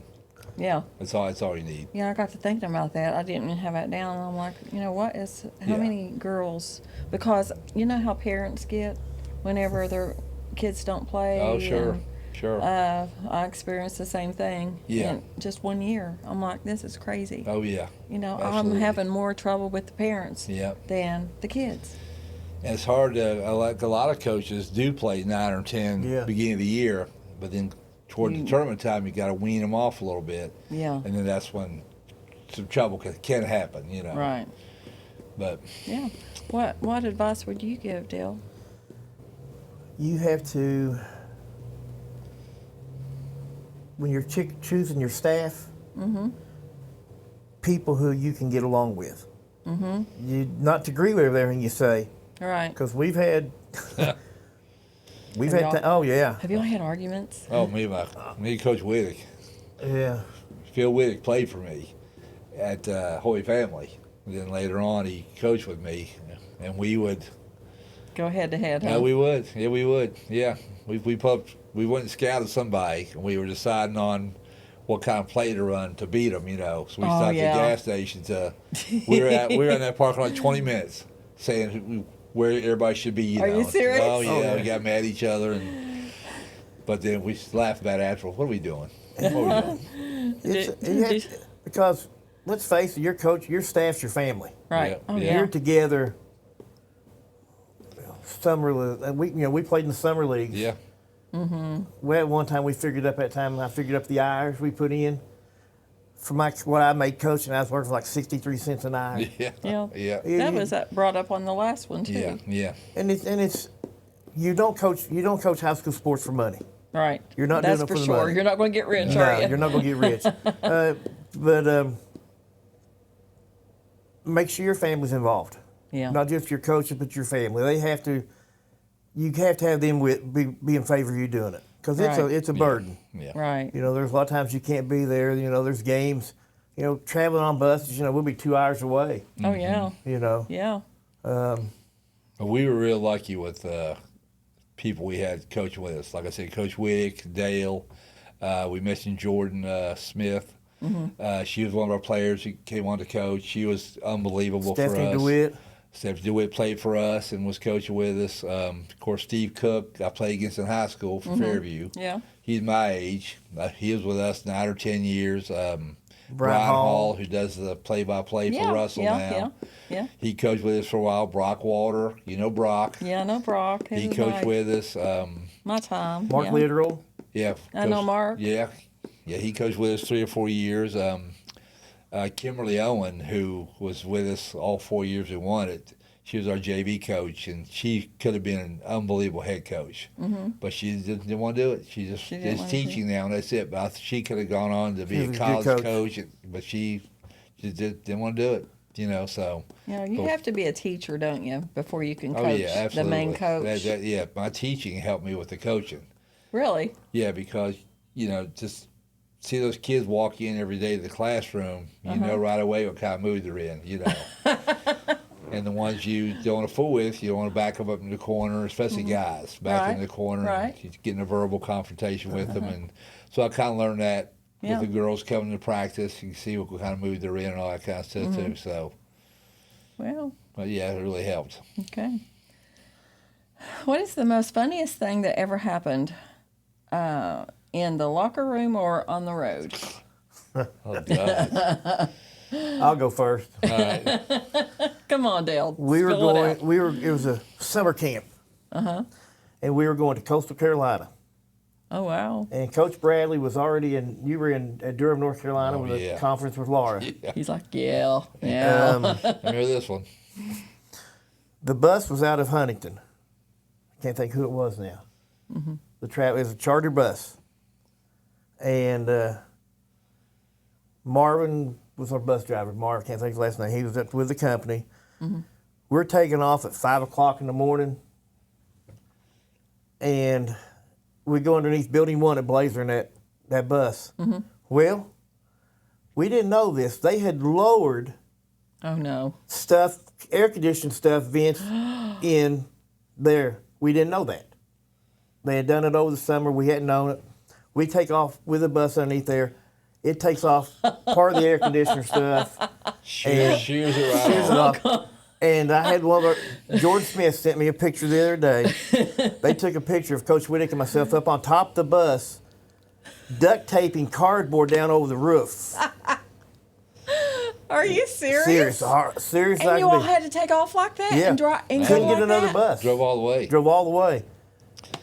Yeah. That's all you need. Yeah, I got to thinking about that. I didn't even have that down. And I'm like, how Yeah. many girls? Because you know how parents get whenever their kids don't play. Oh sure, and, sure. I experienced the same thing. Yeah. In just 1 year. I'm like, this is crazy. Oh yeah. You know, Absolutely. I'm having more trouble with the parents Yep. than the kids. And it's hard to, like a lot of coaches do play 9 or 10 Yeah. beginning of the year, but then toward the tournament time, you got to wean them off a little bit. Yeah. And then that's when some trouble can happen, you know. Right. But Yeah. What advice would you give, Dale? You have to, when you're choosing your staff, people who you can get along with. You not to agree with everything you say, All right. because we've had, Have y'all- oh yeah, Have y'all had arguments? me and Coach Whittick, yeah. Phil Whittick played for me at Holy Family. And then later on, he coached with me, and we would. Go head to head, huh? Yeah, we would. Yeah, we would. Yeah, we went and scouted somebody, and we were deciding on what kind of play to run to beat them. You know, so we Oh, stopped yeah. at the gas station. We were in that parking lot 20 minutes, saying where everybody should be. You Are know. you serious? Oh yeah, Oh, yeah. we got mad at each other, but then we laughed about it afterwards. What are we doing? What are we doing? Because let's face it, your coach, your staff's your family. Right. Yeah. Oh, Yeah. yeah. You're together. We played in the summer leagues. Yeah. We had one time we figured up that time. I figured up the hours we put in. For what I made coaching, I was working for like 63 cents an hour. Yeah. Yeah. Yeah. That was brought up on the last one too. Yeah. Yeah. And it's you don't coach high school sports for money. Right. You're not That's doing it for for the sure. money. You're not going to get rich, No, are you? you're not going to get rich. But make sure your family's involved. Yeah. Not just your coaches, but your family. They have to. You have to have them be in favor of you doing it because Right. it's a burden. Yeah. Right. There's a lot of times you can't be there. There's games. Traveling on buses. We'll be 2 hours away. Oh yeah. Yeah. We were real lucky with people we had coaching with us. Like I said, Coach Wick, Dale. We mentioned Jordan Smith. She was one of our players who came on to coach. She was unbelievable for us. Stephanie DeWitt. Stephanie DeWitt played for us and was coaching with us. Of course, Steve Cook, I played against in high school for Fairview. Yeah. He's my age. He was with us 9 or 10 years. Brian Hall, who does the play-by-play Yeah. for Russell now. Yeah. He coached with us for a while. Brock Walter, Brock. Yeah. No, Brock. He coached with us. my time. Mark yeah. Literal. Yeah. I know Mark. Yeah. Yeah, he coached with us 3 or 4 years. Kimberly Owen, who was with us all 4 years we won it, she was our JV coach, and she could have been an unbelievable head coach. But she didn't want to do it. She just didn't is want to do teaching now, and that's it. But she could have gone on to be was a a good college coach. coach, but she just didn't want to do it, so. You have to be a teacher, don't you, before you can coach Oh, yeah, the absolutely. main coach? Yeah, my teaching helped me with the coaching. Really? Yeah, because, just see those kids walk in every day to the classroom, you know right away what kind of mood they're in, And the ones you don't want to fool with, you don't want to back them up in the corner, especially guys, back in the corner, Right. and getting a verbal confrontation with them. And so I kind of learned that Yeah. with the girls coming to practice. You can see what kind of mood they're in and all that kind of stuff, too. So, Well, but yeah, it really helped. okay. What is the most funniest thing that ever happened in the locker room or on the road? Oh, God. I'll go first. All right. Come on, Dale. We were Spill it going. out. It was a summer camp. And we were going to Coastal Carolina. Oh, wow. And Coach Bradley was already in. You were in Durham, North Carolina, Oh, with yeah. a conference with Laura. He's like, yeah. Remember this one? The bus was out of Huntington. I can't think who it was now. It was a charter bus, and Marvin was our bus driver. Marvin, can't think of his last name. He was up with the company. We're taking off at 5 o'clock in the morning, and we go underneath Building 1 at Blazer in that bus. Well, we didn't know this. They had lowered Oh, no. stuff, air conditioned stuff, vents in there. We didn't know that. They had done it over the summer. We hadn't known it. We take off with a bus underneath there. It takes off part of the air conditioner stuff. Shears it right Shears it off. off. And I had one of George Smith sent me a picture the other day. They took a picture of Coach Whittick and myself up on top of the bus, duct taping cardboard down over the roof. Are you serious? Serious. And you all had to take off like that? Yeah. And drive and Couldn't go get like another that? bus. Drove all the way. Drove all the way.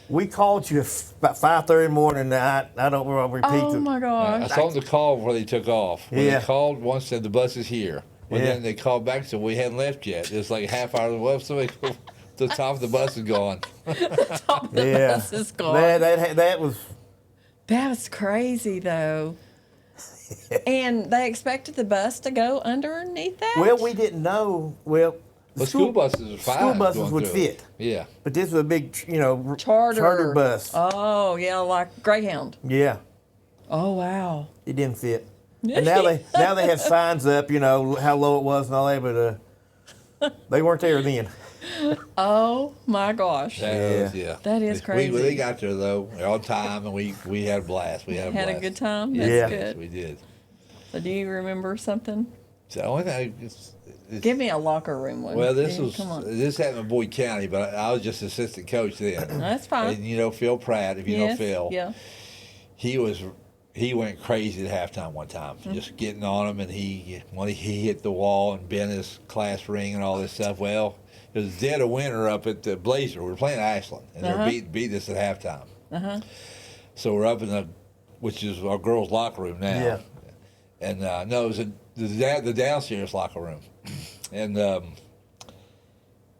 We called you about 5:30 in the morning. And I don't want to repeat Oh, it. my I gosh. saw them to call before they took off. When Yeah. they called, one said the bus is here. But Yeah. then they called back and said we hadn't left yet. It was like a half hour away. So the top of the bus is gone. Yeah. Bus is gone. That was. That was crazy, though. And they expected the bus to go underneath that? Well, we didn't know. Well, But school buses are fine. School buses going would through it. fit. Yeah. But this was a big, Charter. bus. Oh, yeah, like Greyhound. Yeah, Oh, wow. it didn't fit. And now they have signs up, how low it was and all that, but they weren't there then. Oh, my gosh. Yeah. That is crazy. They got there, though, on time, and we had a blast. We had a Had blast. a good time? That's Yeah. Yes, good. we did. So do you remember something? So the only thing, Give me a locker room one. well, this Yeah, was Come on. this happened in Boyd County, but I was just assistant coach then. That's fine. And Phil Pratt, if you know Yes, Phil, Yeah. he was he went crazy at halftime one time, just getting on him, and he hit the wall and bent his class ring and all this stuff. Well, it was dead of winter up at the Blazer. We were playing Ashland, and they beat us at halftime. So we're up in which is our girls' locker room now. Yeah. And no, it was the downstairs locker room, and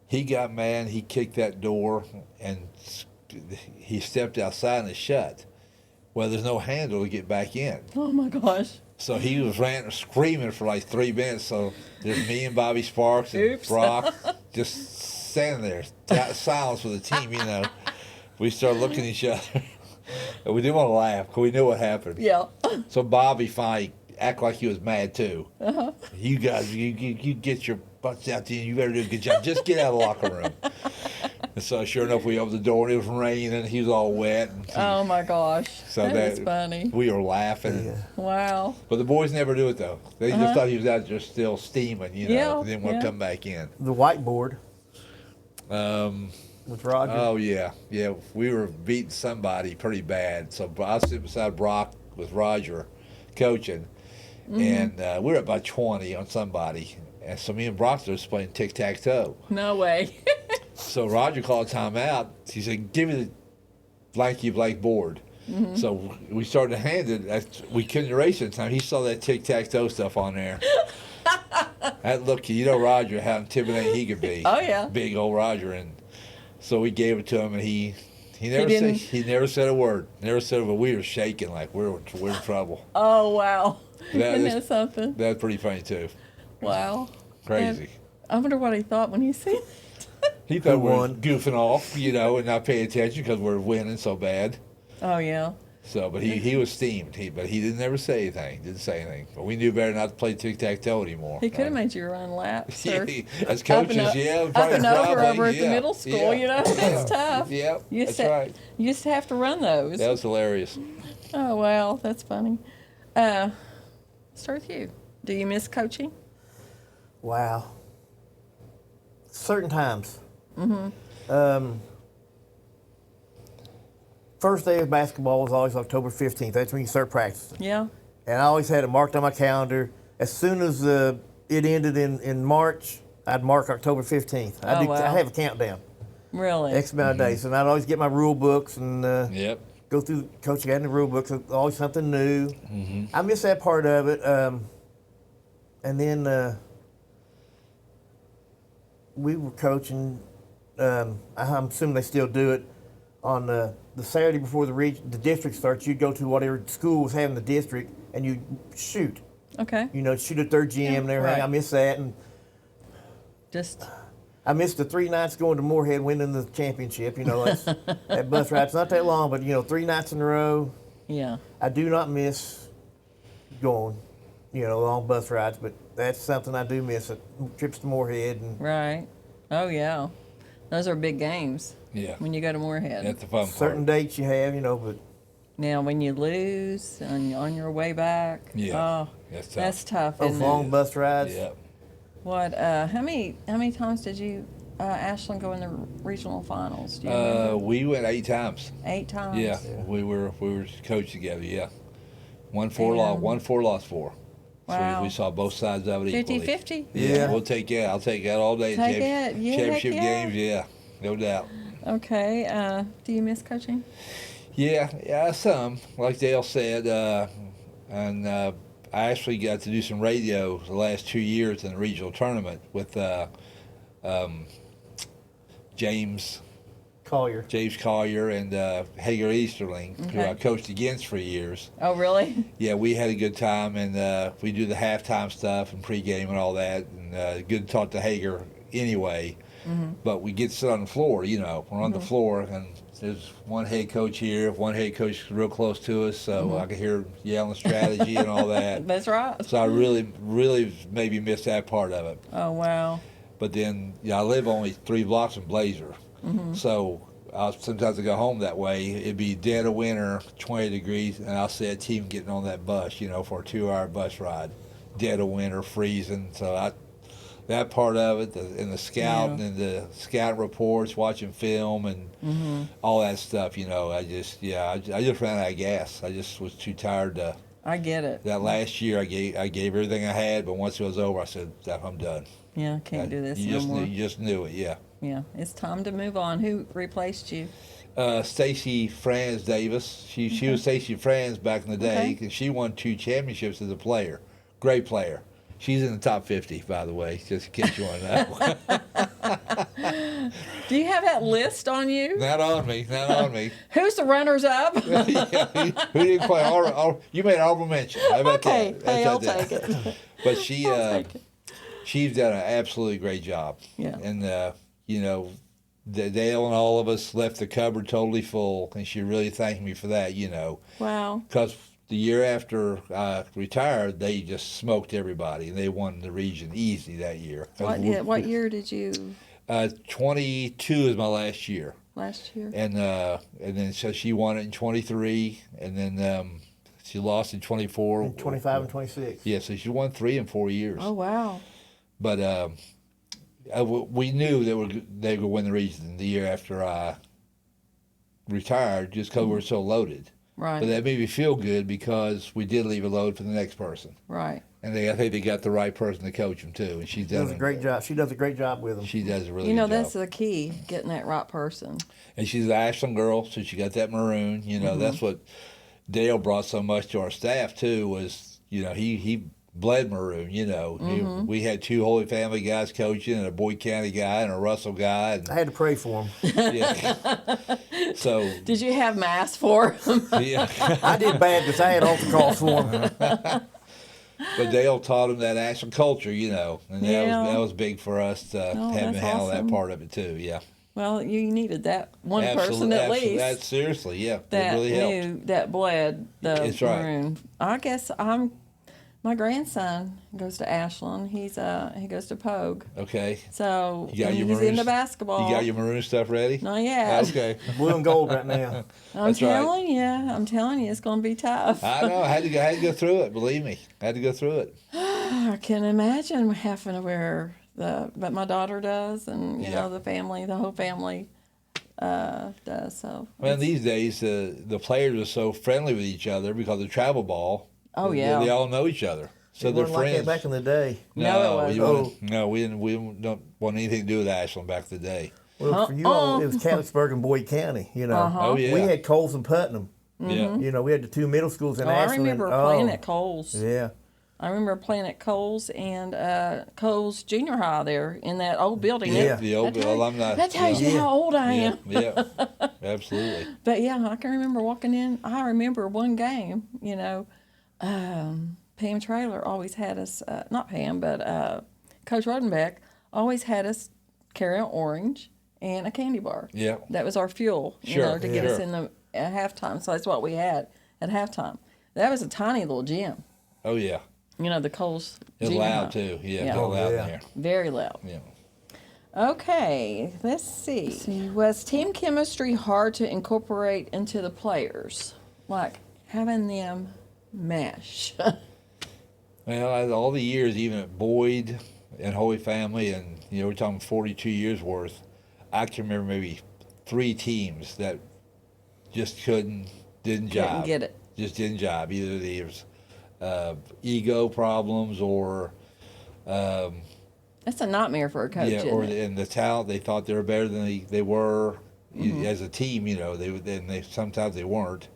he got mad. He kicked that door, and he stepped outside and it's shut. Well, there's no handle to get back in. Oh my gosh. So he was screaming for like 3 minutes. So there's me and Bobby Sparks and Oops. Brock just standing there, silence for the team, you know. We started looking at each other. And we didn't want to laugh because we knew what happened. Yeah. So Bobby finally acted like he was mad too. You guys, you get your butts out there. You better do a good job. Just get out of the locker room. And so sure enough, we opened the door and it was raining. He was all wet. And Oh my gosh. so That's funny. We were laughing. Yeah. Wow. But the boys never do it though. They just thought he was out there still steaming, you know. Yeah, They didn't want yeah. to come back in. The whiteboard Um, with Roger. oh yeah. We were beating somebody pretty bad. So I was sitting beside Brock with Roger, coaching, and we were up by 20 on somebody. And so me and Brock was playing tic-tac-toe. No way. So Roger called timeout. He said, "Give me the blank board." So we started to hand it. We couldn't erase it in time. He saw that tic-tac-toe stuff on there. That look, you know Roger, how intimidating he could be. Oh, yeah. Big old Roger. And so we gave it to him, and he never didn't- he never said a word. Never said a word. We were shaking like we're in trouble. Oh wow. That Isn't is- that something? That's pretty funny too. Wow. Crazy. I wonder what he thought when he seen it. He thought we were won? goofing off, you know, and not paying attention because we're winning so bad. Oh yeah. So, but he was steamed. But he didn't ever say anything. Didn't say anything. But we knew better not to play tic-tac-toe anymore. He could have made you run laps. Or As up coaches, and, yeah, up probably, and over probably, over at the yeah, middle school. yeah, You know, that's tough. Yep, You that's used to, right. You used to have to run those. That was hilarious. Oh wow, that's funny. Start with you. Do you miss coaching? Wow. Certain times. First day of basketball was always October 15th. That's when you start practicing. Yeah. And I always had it marked on my calendar. As soon as it ended in March, I'd mark October 15th. Oh, wow. I'd have a countdown, Really? X amount of days. And I'd always get my rule books and Yep. go through coaching in the rule books. Always something new. I miss that part of it. And then we were coaching. I'm assuming they still do it on the Saturday before the district starts. You'd go to whatever school was having the district and you shoot. Okay. You know, shoot at their gym and everything. Right. I miss that, and Just I missed the 3 nights going to Moorhead, winning the championship. You know, that bus ride. It's not that long, but 3 nights in a row. yeah. I do not miss going, long bus rides, but that's something I do miss. Trips to Moorhead and Right. Oh yeah. Those are big games Yeah. when you go to Moorhead. That's the fun certain part. dates you have, but Now, when you lose on your way back, Yeah, oh, that's tough. that's tough. those Isn't long it? bus rides. Yep. What? How many times did you, Ashland, go in the regional finals? Do you remember? We went 8 times. 8 times. Yeah, we were coached together. Yeah, one And- 4 lost 4. Wow. So we saw both sides of it equally. 50-50? Yeah, we'll take that. I'll take that all day. Take it. Yeah, Championship heck yeah. games. Yeah, no doubt. Okay. Do you miss coaching? Yeah, some. Like Dale said, and I actually got to do some radio the last 2 years in the regional tournament with James Collier and Hager Easterling, who Okay. I coached against for years. Oh, really? Yeah, we had a good time, and we do the halftime stuff and pregame and all that, and good to talk to Hager anyway. But we get to sit on the floor, we're on the floor, and there's one head coach here, one head coach real close to us, so I could hear him yelling strategy and all that. That's right. So I really, really maybe missed that part of it. Oh, wow. But then, I live only 3 blocks from Blazer, so sometimes I go home that way. It'd be dead of winter, 20 degrees, and I'll see a team getting on that bus, for a 2-hour bus ride. Dead of winter, freezing. So that part of it, and the scouting and the scout reports, watching film, and all that stuff. I just ran out of gas. I just was too tired to. I get it. That last year, I gave everything I had, but once it was over, I said, I'm done. Yeah, can't do this you no more. You just knew it, yeah. Yeah, it's time to move on. Who replaced you? Stacy Franz Davis. She was Stacy Franz back in the day because she won 2 championships as a player. Great player. She's in the top 50, by the way, just in case you want to know. Do you have that list on you? Not on me. Who's the runners-up? Who didn't play? You made honorable mention. How about Okay, that? hey, I'll take it. But she's done an absolutely great job. Yeah. And, Dale and all of us left the cupboard totally full, and she really thanked me for that, Wow. Because the year after I retired, they just smoked everybody, and they won the region easy that year. What year did you? 22 is my last year. Last year. And then so she won it in 23, and then she lost in 24. 25 and 26. Yeah, so she won 3 in 4 years. Oh, wow. But we knew they were going to win the region the year after I retired, just because we were so loaded. Right. But that made me feel good because we did leave a load for the next person. Right. And I think they got the right person to coach them too. And she's done a great job. She does a great job with them. She does a really good job. That's the key, getting that right person. And she's an Ashland girl, so she got that maroon. That's what Dale brought so much to our staff too. Was he bled maroon. We had 2 Holy Family guys coaching, and a Boyd County guy, and a Russell guy. And, I had to pray for him. Yeah. So. Did you have mass for him? Yeah. I did bad because I had altar calls for him. But Dale taught him that Ashland culture, and that was big for us to have him handle that part of it too. Yeah. Well, you needed that one person at least. Seriously, yeah. That it really knew helped. that bled the That's right. maroon. I guess my grandson goes to Ashland. He goes to Pogue. Okay. So You got your he's maroon, into basketball. You got your maroon stuff ready? Not yet. Okay. Blue and gold right now. I'm telling you, it's going to be tough. I know. I had to go through it. Believe me, I had to go through it. I can imagine having to wear but my daughter does, and the whole family does. So. Well, these days the players are so friendly with each other because of travel ball. Oh yeah. They all know each other, so they're wasn't friends. like that back in the day. No, it wasn't. We don't want anything to do with Ashland back in the day. Well, for you all, it was Catlettsburg and Boyd County. Oh yeah. We had Coles and Putnam. Yeah. We had the 2 middle schools in I Ashland. remember playing at Coles. Yeah. I remember playing at Coles and Coles Junior High there in that old building. Yeah. The old alumni. That tells you how old I am. Yeah, absolutely. But yeah, I can remember walking in. I remember one game, Pam Traylor always had us, not Pam, but Coach Rodenbeck always had us carry an orange and a candy bar. Yeah. That was our fuel, to get us in the at halftime. So that's what we had at halftime. That was a tiny little gym. Oh yeah. The Coles. It's Junior loud High. too. Yeah, Yeah. it's loud in there. Very loud. Yeah. Okay, let's see. Was team chemistry hard to incorporate into the players? Like having them mesh? Well, all the years, even at Boyd and Holy Family, and we're talking 42 years worth, I can remember maybe 3 teams that just didn't jive. Couldn't get it. Just didn't jive. Either there was ego problems or That's a nightmare for a coach. yeah, isn't or it? in the talent they thought they were better than they were as a team. They sometimes they weren't,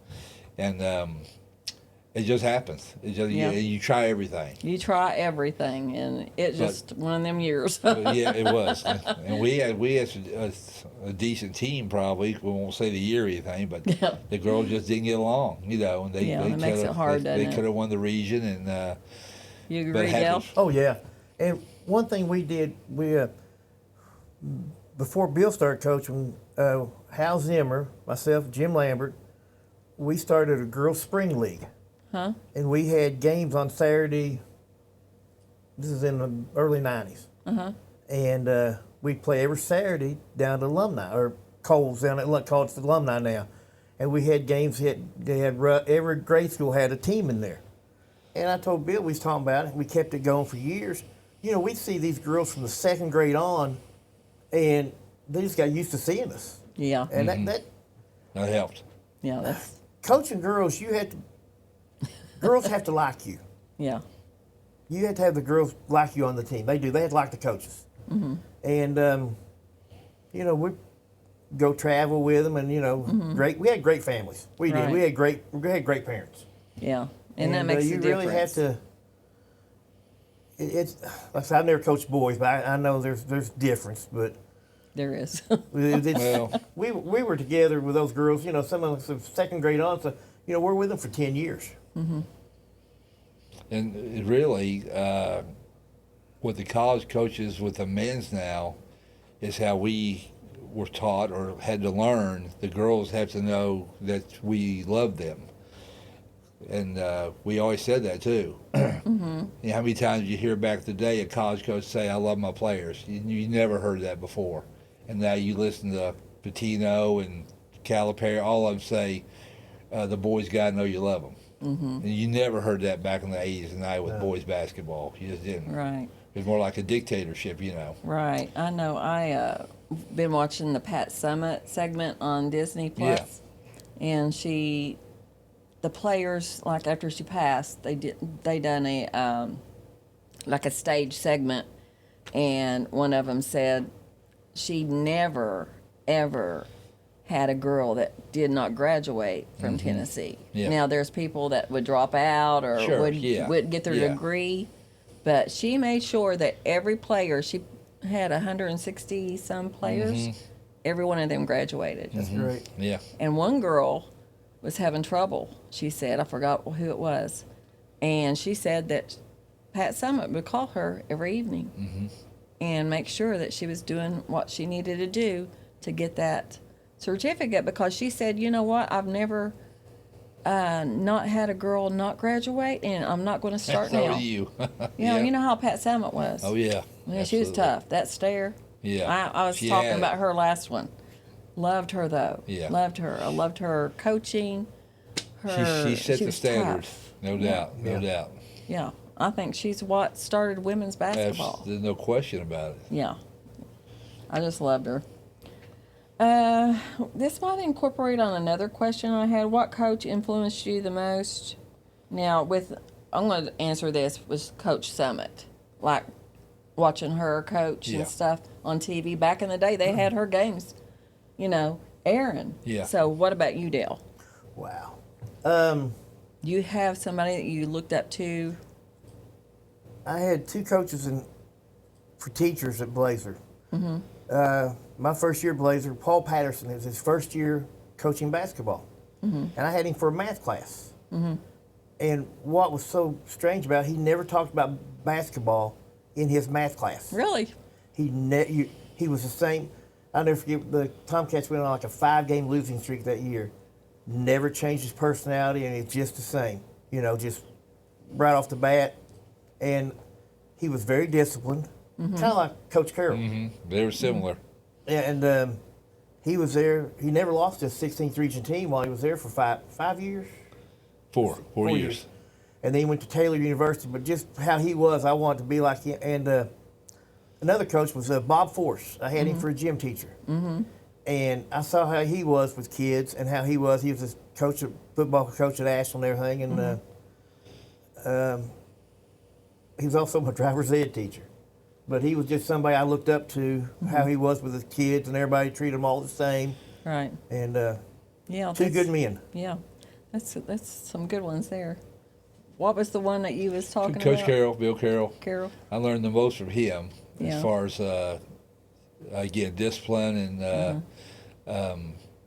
and it just happens. It just you try everything. You try everything, and it just one of them years. Yeah, it was, and we had a decent team. Probably we won't say the year or anything, but the girls just didn't get along. And they it makes it hard. They could have won the region, and you but agree, Dale? Oh yeah, and one thing we did, before Bill started coaching, Hal Zimmer, myself, Jim Lambert, we started a girls' spring league. Huh? And we had games on Saturday. This is in the early 90s. Uh-huh. And we'd play every Saturday down at Alumni, or Coles down at College Alumni now. And we had games, every grade school had a team in there. And I told Bill, we was talking about it, we kept it going for years. we see these girls from the second grade on, and they just got used to seeing us. Yeah. And that helped. Yeah, that's coaching girls, girls have to like you. yeah. You have to have the girls like you on the team. They do. They have to like the coaches. And we go travel with them, and great. We had great families. We did. Right. We had great parents. Yeah. And that makes a you difference. really have to. It's like I said, I've never coached boys, but I know there's difference. But There is. Well, we were together with those girls. Some of us from second grade on, so we're with them for 10 years. and it really, with the college coaches with the men's now, is how we were taught or had to learn. The girls have to know that we love them. And we always said that too. You know, how many times you hear back today a college coach say, "I love my players"? You never heard that before, and now you listen to Patino and Calipari, all of them say, "The boys gotta know you love them." And you never heard that back in the '80s and '90s with boys basketball. You just didn't. Right. It was more like a dictatorship, you know. Right. I know. I been watching the Pat Summitt segment on Disney Plus, and the players, like after she passed, they done a like a stage segment, and one of them said she never ever had a girl that did not graduate from Tennessee. Yeah. Now there's people that would drop out or Sure, wouldn't get their degree, but she made sure that every player, she had 160 some players, every one of them graduated. That's great. Yeah. And one girl was having trouble, she said. I forgot who it was. And she said that Pat Summitt would call her every evening and make sure that she was doing what she needed to do to get that certificate, because she said, you know what, I've never not had a girl not graduate, and I'm not going to start So now. are you. You know how Pat Summitt was. Oh, yeah. Yeah, she was Absolutely. tough. That stare. Yeah. I was She talking had about it. her last one. Loved her though. Yeah. Loved her. I loved her coaching. She set the was standard. tough. No doubt. No doubt. Yeah. I think she's what started women's basketball. There's no question about it. Yeah. I just loved her. This might incorporate on another question I had. What coach influenced you the most? Now, I'm going to answer this with Coach Summitt. Like watching her coach Yeah. and stuff on TV. Back in the day, they had her games, airing. Yeah. So, what about you, Dale? Wow. You have somebody that you looked up to? I had two coaches for teachers at Blazer. My first year at Blazer, Paul Patterson, it was his first year coaching basketball. And I had him for a math class. And what was so strange about it, he never talked about basketball in his math class. Really? He was the same. I'll never forget, the Tomcats went on like a 5-game losing streak that year. Never changed his personality, and it's just the same. Just right off the bat. And he was very disciplined, kind of like Coach Carroll. They were similar. And he was there. He never lost his 16th region team while he was there for 5 years. Four years. And then he went to Taylor University. But just how he was, I wanted to be like him. And another coach was Bob Force. I had him for a gym teacher. And I saw how he was with kids and how he was. He was a football coach at Ashland and everything. And he was also my driver's ed teacher. But he was just somebody I looked up to, how he was with his kids, and everybody treated them all the same. Right. And Yeah. two good men. Yeah. That's some good ones there. What was the one that you was talking Coach about? Carroll, Bill Carroll. Carroll. I learned the most from him Yeah. as far as, again, discipline and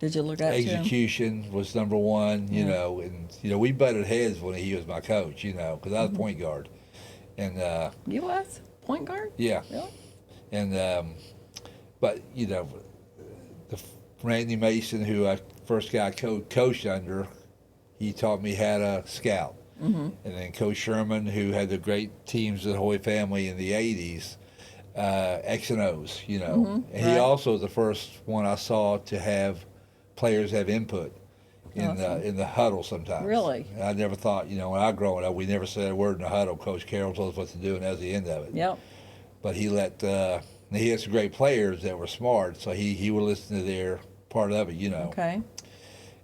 Did you look at him? execution was number one, you know. And, we butted heads when he was my coach, because I was point guard. And, You was? Point guard? yeah. Really? And, but, Randy Mason, who I first got coached under, he taught me how to scout. And then Coach Sherman, who had the great teams of the Hoy family in the 80s, X and O's, And he Right. also was the first one I saw to have players have input in the huddle sometimes. Really? And I never thought, when I growing up, we never said a word in the huddle. Coach Carroll told us what to do, and that was the end of it. Yep. but he had some great players that were smart, so he would listen to their part of it, you know. Okay.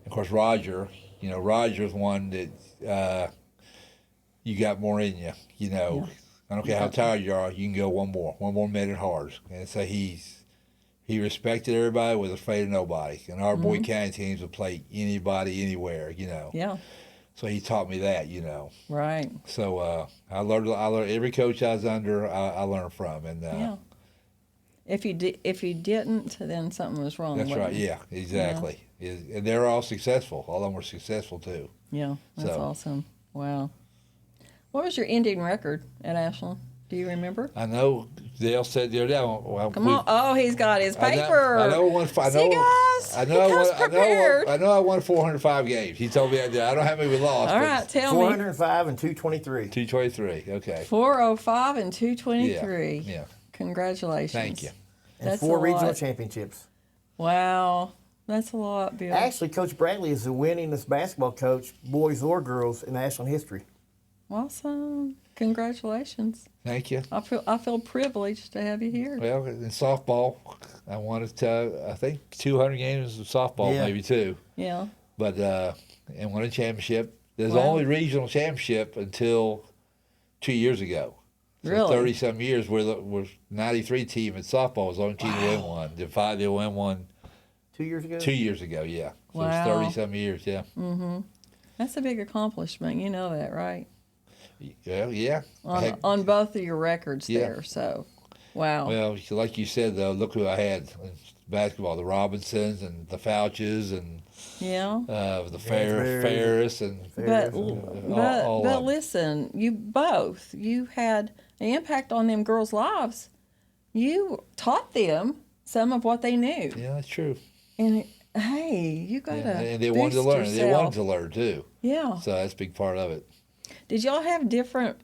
Of course, Roger's one that you got more in you, you know. Yeah. I don't care how tired you are, you can go one more minute hard. And so he respected everybody, was afraid of nobody. And our Boyd County teams would play anybody, anywhere, you know. Yeah. So he taught me that, you know. Right. So I learned every coach I was under, I learned from. And Yeah. If you didn't, then something was wrong. that's wasn't right. it? Yeah, exactly. And they're all successful. All of them were successful too. Yeah. That's So. awesome. Wow. What was your ending record at Ashland? Do you remember? I know Dale said the other day. Well, Come on. Oh, he's got his I paper. know I won. See, guys? He comes prepared. I know I won 405 games. He told me I did. I don't know how many we lost. All right, tell me. 405 and 223. 223. Okay. 405 and 223. Yeah. Congratulations. Thank you. And That's 4 a regional lot. championships. Wow. That's a lot, Bill. Actually, Coach Bradley is the winningest basketball coach, boys or girls, in Ashland history. Awesome. Congratulations. Thank you. I feel privileged to have you here. Well, in softball, I wanted to. I think 200 games of softball, Yeah. maybe two. Yeah. But and won a championship. There's Wow. only regional championship until 2 years ago. So Really? 30-some years, we're 93 team in softball was the only team to win one. The 5 they win one 2 years ago? 2 years ago, yeah. So Wow. it's 30-some years, yeah. That's a big accomplishment. You know that, right? Well, yeah. On both of your records Yeah. there. So, wow. Well, like you said, though, look who I had in basketball: the Robinsons and the Fouches and Yeah. the Ferris. Ferris and But all of them. listen, you had an impact on them girls' lives. You taught them some of what they knew, yeah, that's true. and hey, you gotta And they wanted to boost learn. They yourself. wanted to learn too. Yeah. So that's a big part of it. Did y'all have different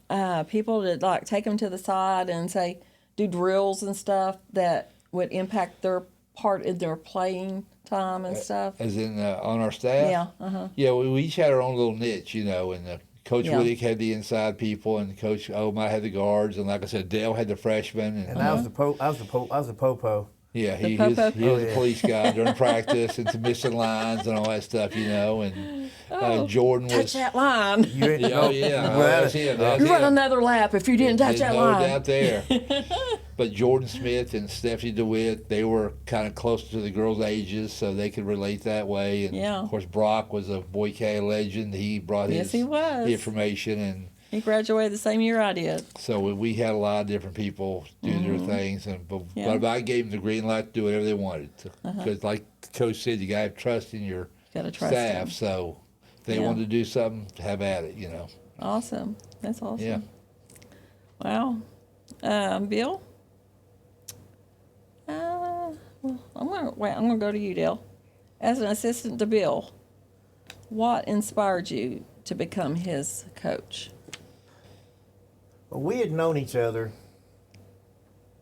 people that like take them to the side and say do drills and stuff that would impact their part in their playing time and stuff? As in on our staff. Yeah. Uh-huh. Yeah, we each had our own little niche, you know, and Coach Yeah. Whittick had the inside people, and Coach Omar had the guards, and like I said, Dale had the freshmen, And I was the popo. yeah, The he was popo. he was Oh, the yeah. police guy during practice and some missing lines and all that stuff, you know, and Jordan Touch was. that line. You ain't Oh yeah, Well, that's him. That's You run him. another lap if you didn't touch that There's no line. doubt there. But Jordan Smith and Stephanie DeWitt, they were kind of closer to the girls' ages, so they could relate that way. And Yeah. of course, Brock was a Boyd County legend. He brought Yes, he his was. information, and He graduated the same year I did. so we had a lot of different people do their things. And Yeah. but I gave them the green light to do whatever they wanted. Because, like the coach said, you got to have trust in your Gotta trust staff. them. So if they Yeah. wanted to do something, have at it. You know. Awesome. That's awesome. Yeah. Wow. Bill? Well, I'm gonna go to you, Dale. As an assistant to Bill, what inspired you to become his coach? Well, we had known each other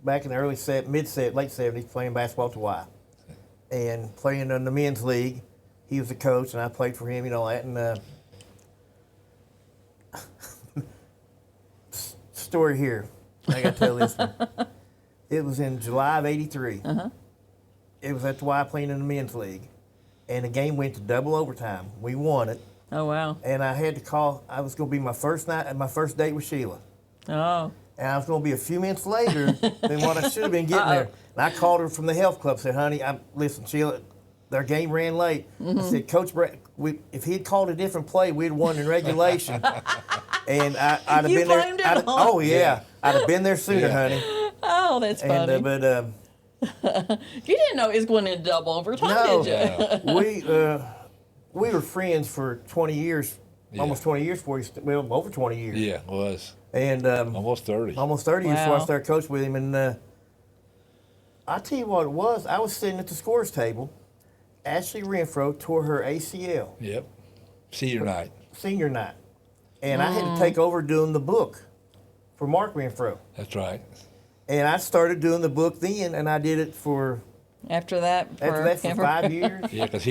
back in the late 70s, playing basketball at the Y, and playing in the men's league. He was the coach, and I played for him. You know that. And story here, I got to tell this one. It was in July of '83. It was at the Y playing in the men's league, and the game went to double overtime. We won it, Oh, wow. and I had to call. I was going to be my first date with Sheila. Oh, And I was going to be a few minutes later than what I should have been getting there. And I called her from the health club, said, honey, listen, Sheila, their game ran late. I said, Coach Brett, if he had called a different play, we'd have won in regulation. And I'd have You been there. blamed him on- Oh, yeah. I'd have been there sooner, Yeah. honey. oh, that's funny. And, You didn't know it was going into double overtime, no, did you? we were friends for 20 years, almost 20 years before over 20 years. Yeah, it was And almost 30. almost 30 years before I Wow. started coaching with him. And I'll tell you what it was. I was sitting at the scores table. Ashley Renfro tore her ACL Yep. Senior night. senior night. And I had to take over doing the book for Mark Renfro. That's right. And I started doing the book then, and I did it for After that, for 5 years. Yeah, because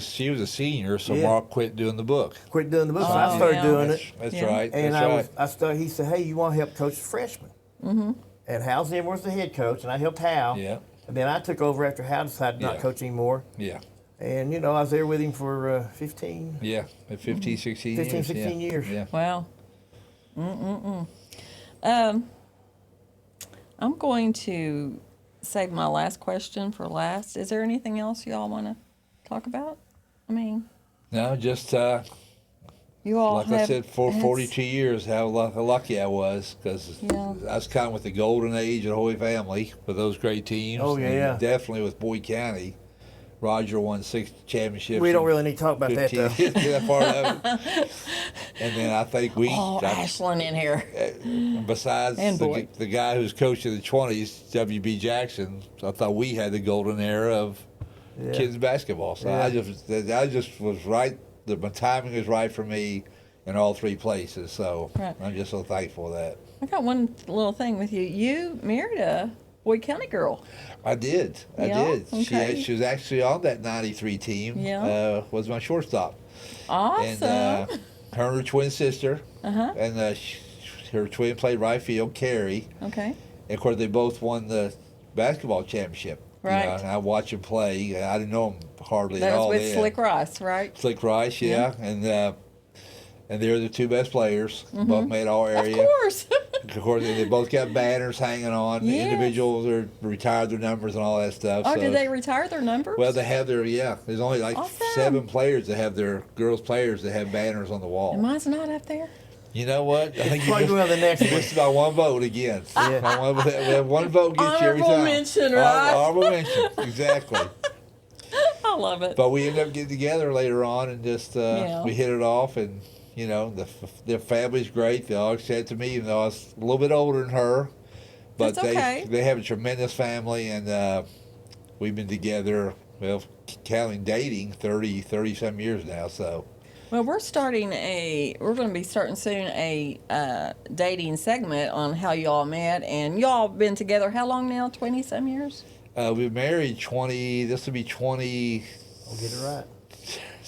she was a senior, so Yeah. Mark quit doing the book. Quit doing the book, so Oh, I started yeah. doing it. That's Yeah. right. And That's right. He said, hey, you want to help coach the freshmen? Mm-hmm. and Hal Zimmer was the head coach, and I helped Hal. Yeah. And then I took over after Hal decided not to coach anymore. Yeah. And, I was there with him for 15. Yeah, 15, 16 years. 15, 16 years. Yeah. Wow. I'm going to save my last question for last. Is there anything else y'all want to talk about? I mean, No, just you all like have I said, for had 42 years, how lucky I was, because Yeah. I was kind of with the golden age of the Holy Family with those great teams. Oh, yeah, and yeah. definitely with Boyd County. Roger won 6 championships. We don't really need to talk about that, 15 though. that part of it. And then I think Ashland in here. besides And Boyd. the guy who's coach of the 20s, W.B. Jackson, I thought we had the golden era of kids basketball. So Yeah. I just was right. My timing was right for me in all 3 places. So Right. I'm just so thankful for that. I got one little thing with you. You married a Boyd County girl. I did. Yeah? Okay. She was actually on that 93 team. Yeah. Was my shortstop. Awesome. And her and her twin sister. Uh-huh. And her twin played right field, Carrie. Okay. And of course, they both won the basketball championship. Right. And I watched them play. I didn't know them hardly That at all. was with then. Slick Rice, right? Slick Rice, yeah. And they're the 2 best players. Both made all area. Of course. Of course, they both got banners hanging on. Yes. Individuals are retired their numbers and all that stuff. Oh, so. did they retire their numbers? Well, they have their, there's only like Awesome. 7 players that have their girls players that have banners on the wall. And mine's not up there. You know what? I think Probably go on the next you one. missed about 1 vote again. Yeah. We have 1 vote gets you every Honorable time. mention, right? Honorable mention, exactly. I love it. But we ended up getting together later on and just we hit it off, and their family's great. They all said to me, even though I was a little bit older than her, but That's okay. they have a tremendous family, and we've been together, well, counting dating, 30 some years now. So Well, we're going to be starting soon a dating segment on how y'all met, and y'all been together how long now? 20 some years? we've married 20. This will be 20. I'll get it right.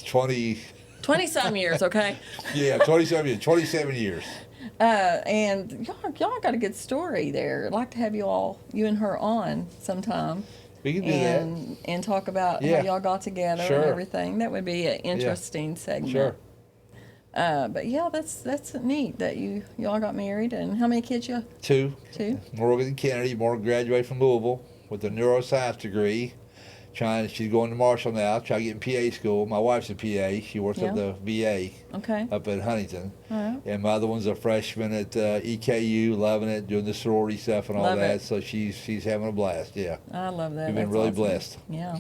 20. 20 some years, okay? Yeah, 27 years. 27 years. And y'all got a good story there. I'd like to have you and her on sometime. We can do and talk about Yeah. how y'all got together Sure. and everything. That would be an interesting segment. Sure. But yeah, that's neat that y'all got married. And how many kids you? 2. 2? Morgan and Kennedy. Morgan graduated from Louisville with a neuroscience degree. She's going to Marshall now, trying to get in PA school. My wife's a PA. She works at the VA Okay. up at Huntington. All right. And my other one's a freshman at EKU, loving it, doing the sorority stuff and all Love that. it. So she's having a blast, yeah. I love that. We've been That's really awesome. blessed. Yeah,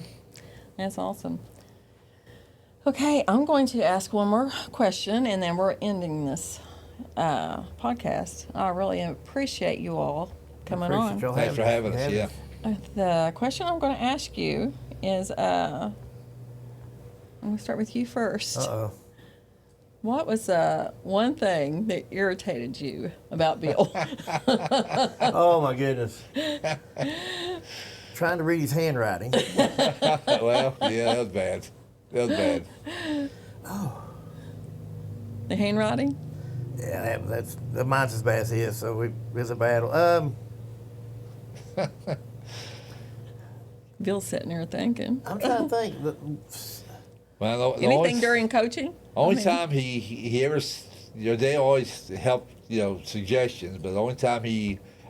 that's awesome. Okay, I'm going to ask one more question, and then we're ending this podcast. I really appreciate you all coming on. Appreciate y'all Thanks for having us, yeah. The question I'm going to ask you is, I'm going to start with you first. Uh-oh. What was one thing that irritated you about Bill? Oh, my goodness. Trying to read his handwriting. Well, yeah, that was bad. That was bad. The handwriting? Yeah, mine's as bad as his, so it was a battle. Bill's sitting there thinking. I'm trying to think. Well, Anything during coaching? Only I mean- time he ever, they always help, suggestions, but the only time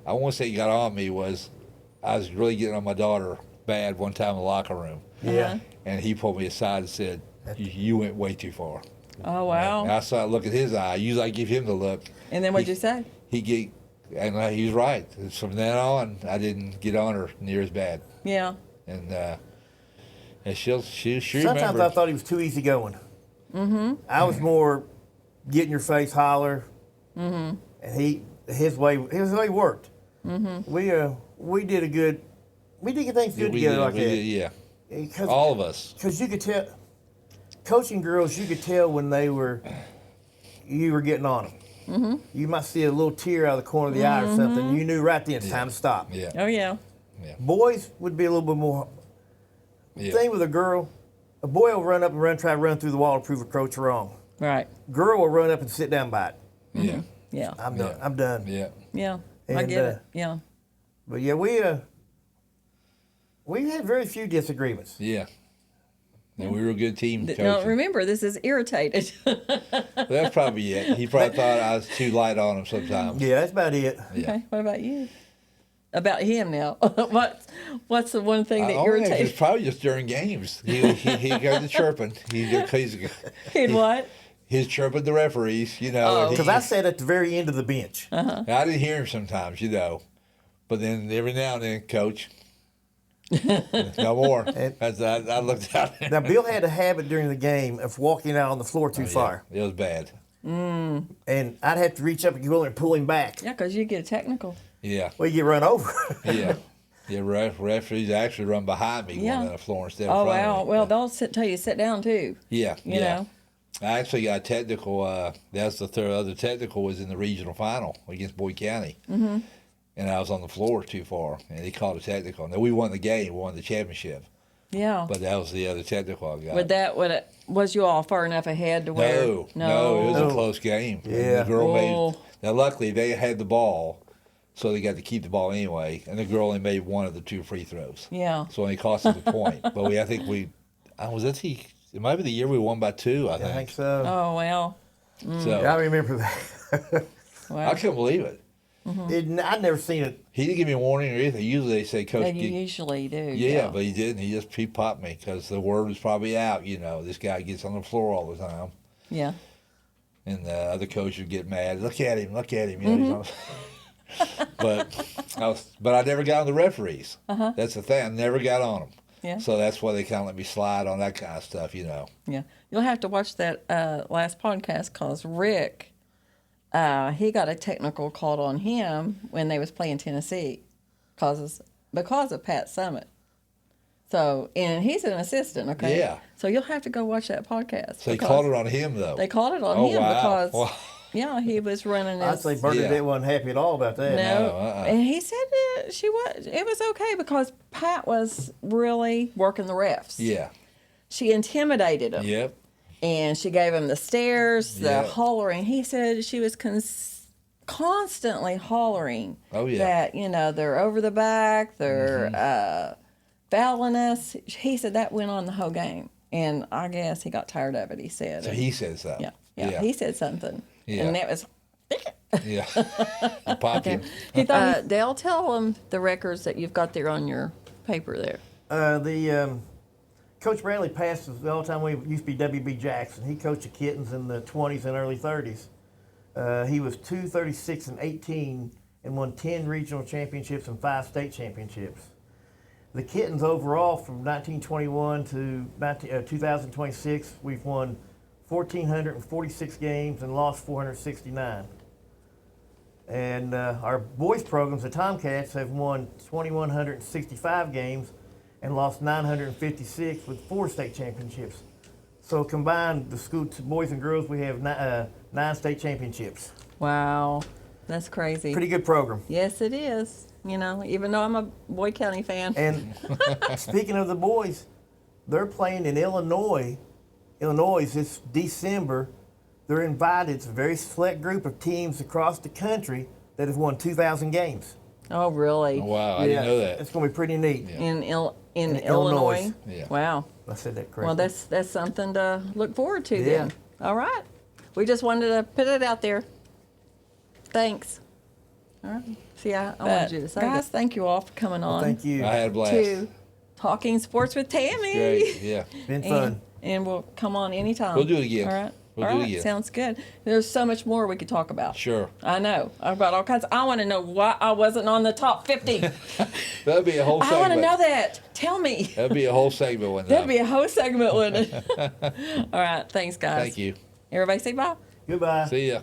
I won't say he got on me was I was really getting on my daughter bad one time in the locker room. Yeah. And he pulled me aside and said, you went way too far. Oh, wow. And I saw a look at his eye. Usually I give him the look. And then what'd you say? He was right. From then on, I didn't get on her near as bad. Yeah. And she Sometimes remembered. I thought he was too easygoing. Mm-hmm. I was more get in your face, holler. Mm-hmm. And his way worked. Mm-hmm. We did things good together like that. Yeah. Because, All of us. Because you could tell, coaching girls, you could tell when you were getting on them. Mm-hmm. You might see a little tear out of the corner of the eye or something. You knew right then it's time to stop. Yeah. Oh, yeah. Boys would be a little bit more. Yeah. Thing with a girl, a boy will run up and try to run through the wall to prove a coach wrong. Right. Girl will run up and sit down by it. Yeah. Yeah. I'm done. I'm done. Yeah. Yeah. I And, get it. Yeah. But yeah, we had very few disagreements. Yeah. And we were a good team coaching. Now, remember, this is irritated. That's probably it. He probably thought I was too light on him sometimes. Yeah, that's about it. Yeah. Okay, what about you? About him now. What's the one thing that It's irritates? probably just during games. He goes to chirping. He'd what? He's chirping the referees, you know. Oh. Because I sat at the very end of the bench. Uh-huh. I didn't hear him sometimes, you know. But then every now and then, Coach, no more. I looked out there. Now, Bill had a habit during the game of walking out on the floor too far. It was bad. And I'd have to reach up and go in and pull him back. Yeah, because you get a technical. Yeah. Well, you get run over. Yeah. Yeah, referees actually run behind me Yeah. going on the floor instead of Oh, front wow. of me. Well, they'll tell you to sit down, too. Yeah, You know? I actually got technical. That's the third other technical was in the regional final against Boyd County. Mm-hmm. And I was on the floor too far, and he called a technical. Now, we won the game, we won the championship. Yeah. But that was the other technical I got. Was you all far enough ahead to where? No, it was a close game. And Yeah. the girl Oh. made. Now, luckily, they had the ball, so they got to keep the ball anyway. And the girl only made one of the two free throws. Yeah. So it only cost us a point. But I think it might be the year we won by 2, I I think think. so. Oh, well. So I remember that. Wow. I couldn't believe it. I'd never seen it. He didn't give me a warning or anything. Usually they say, Coach, Yeah, you usually do. yeah, but he didn't. He popped me because the word was probably out. You know, this guy gets on the floor all the time, Yeah. and the other coach would get mad. Look at him. You know, but I never got on the referees. That's the thing. I never got on them. Yeah. So that's why they kind of let me slide on that kind of stuff. You know. Yeah. You'll have to watch that last podcast because Rick, he got a technical called on him when they was playing Tennessee because of Pat Summit. So, and he's an assistant, okay? Yeah. So you'll have to go watch that podcast. So they called it on him though. They called it on Oh, him wow. because, Wow. yeah, he was running I'd his... say Bernadette wasn't happy at all about that. No, uh-uh. and he said it was okay because Pat was really working the refs. Yeah. She intimidated him. Yep. And she gave him the stares, the Yeah. hollering. He said she was constantly hollering Oh, yeah. that, they're over the back, they're fouling us. He said that went on the whole game. And I guess he got tired of it, he said. So he said so. Yeah, he said something. Yeah. And that was... Yeah. He popped him. He thought, Dale, tell them the records that you've got there on your paper there. Coach Bradley passed us the all-time we used to be W.B. Jackson. He coached the Kittens in the 20s and early 30s. He was 236-18 and won 10 regional championships and 5 state championships. The Kittens overall from 1921 to 2026, we've won 1,446 games and lost 469. And our boys programs, the Tomcats, have won 2,165 games and lost 956 with 4 state championships. So combined, the school boys and girls, we have 9 state championships. Wow, that's crazy. Pretty good program. Yes, it is. Even though I'm a Boyd County fan. And speaking of the boys, they're playing in Illinois. Illinois this December. They're invited. It's a very select group of teams across the country that have won 2,000 games. Oh, really? Oh, wow. I didn't know that. It's going to be pretty neat. Yeah. In Illinois. Illinois? Yeah. Wow. I said that correctly. Well, that's something to look forward to Yeah. then. All right. We just wanted to put it out there. Thanks. All right. See, I wanted you to say guys, thank you all for coming on Thank you. I had a blast. to Talking Sports with Tammie. Great. Yeah. Been fun. And we'll come on anytime. We'll do it again. All right. We'll all do it right. again. Sounds good. There's so much more we could talk about. Sure. I know. I've got all kinds. I want to know why I wasn't on the top 50. That'd be a whole I segment. want to know that. Tell me. That'd be a whole segment one That'd be a whole segment, wouldn't it? All right. Thanks, guys. Thank you. Everybody say bye. Goodbye. See ya.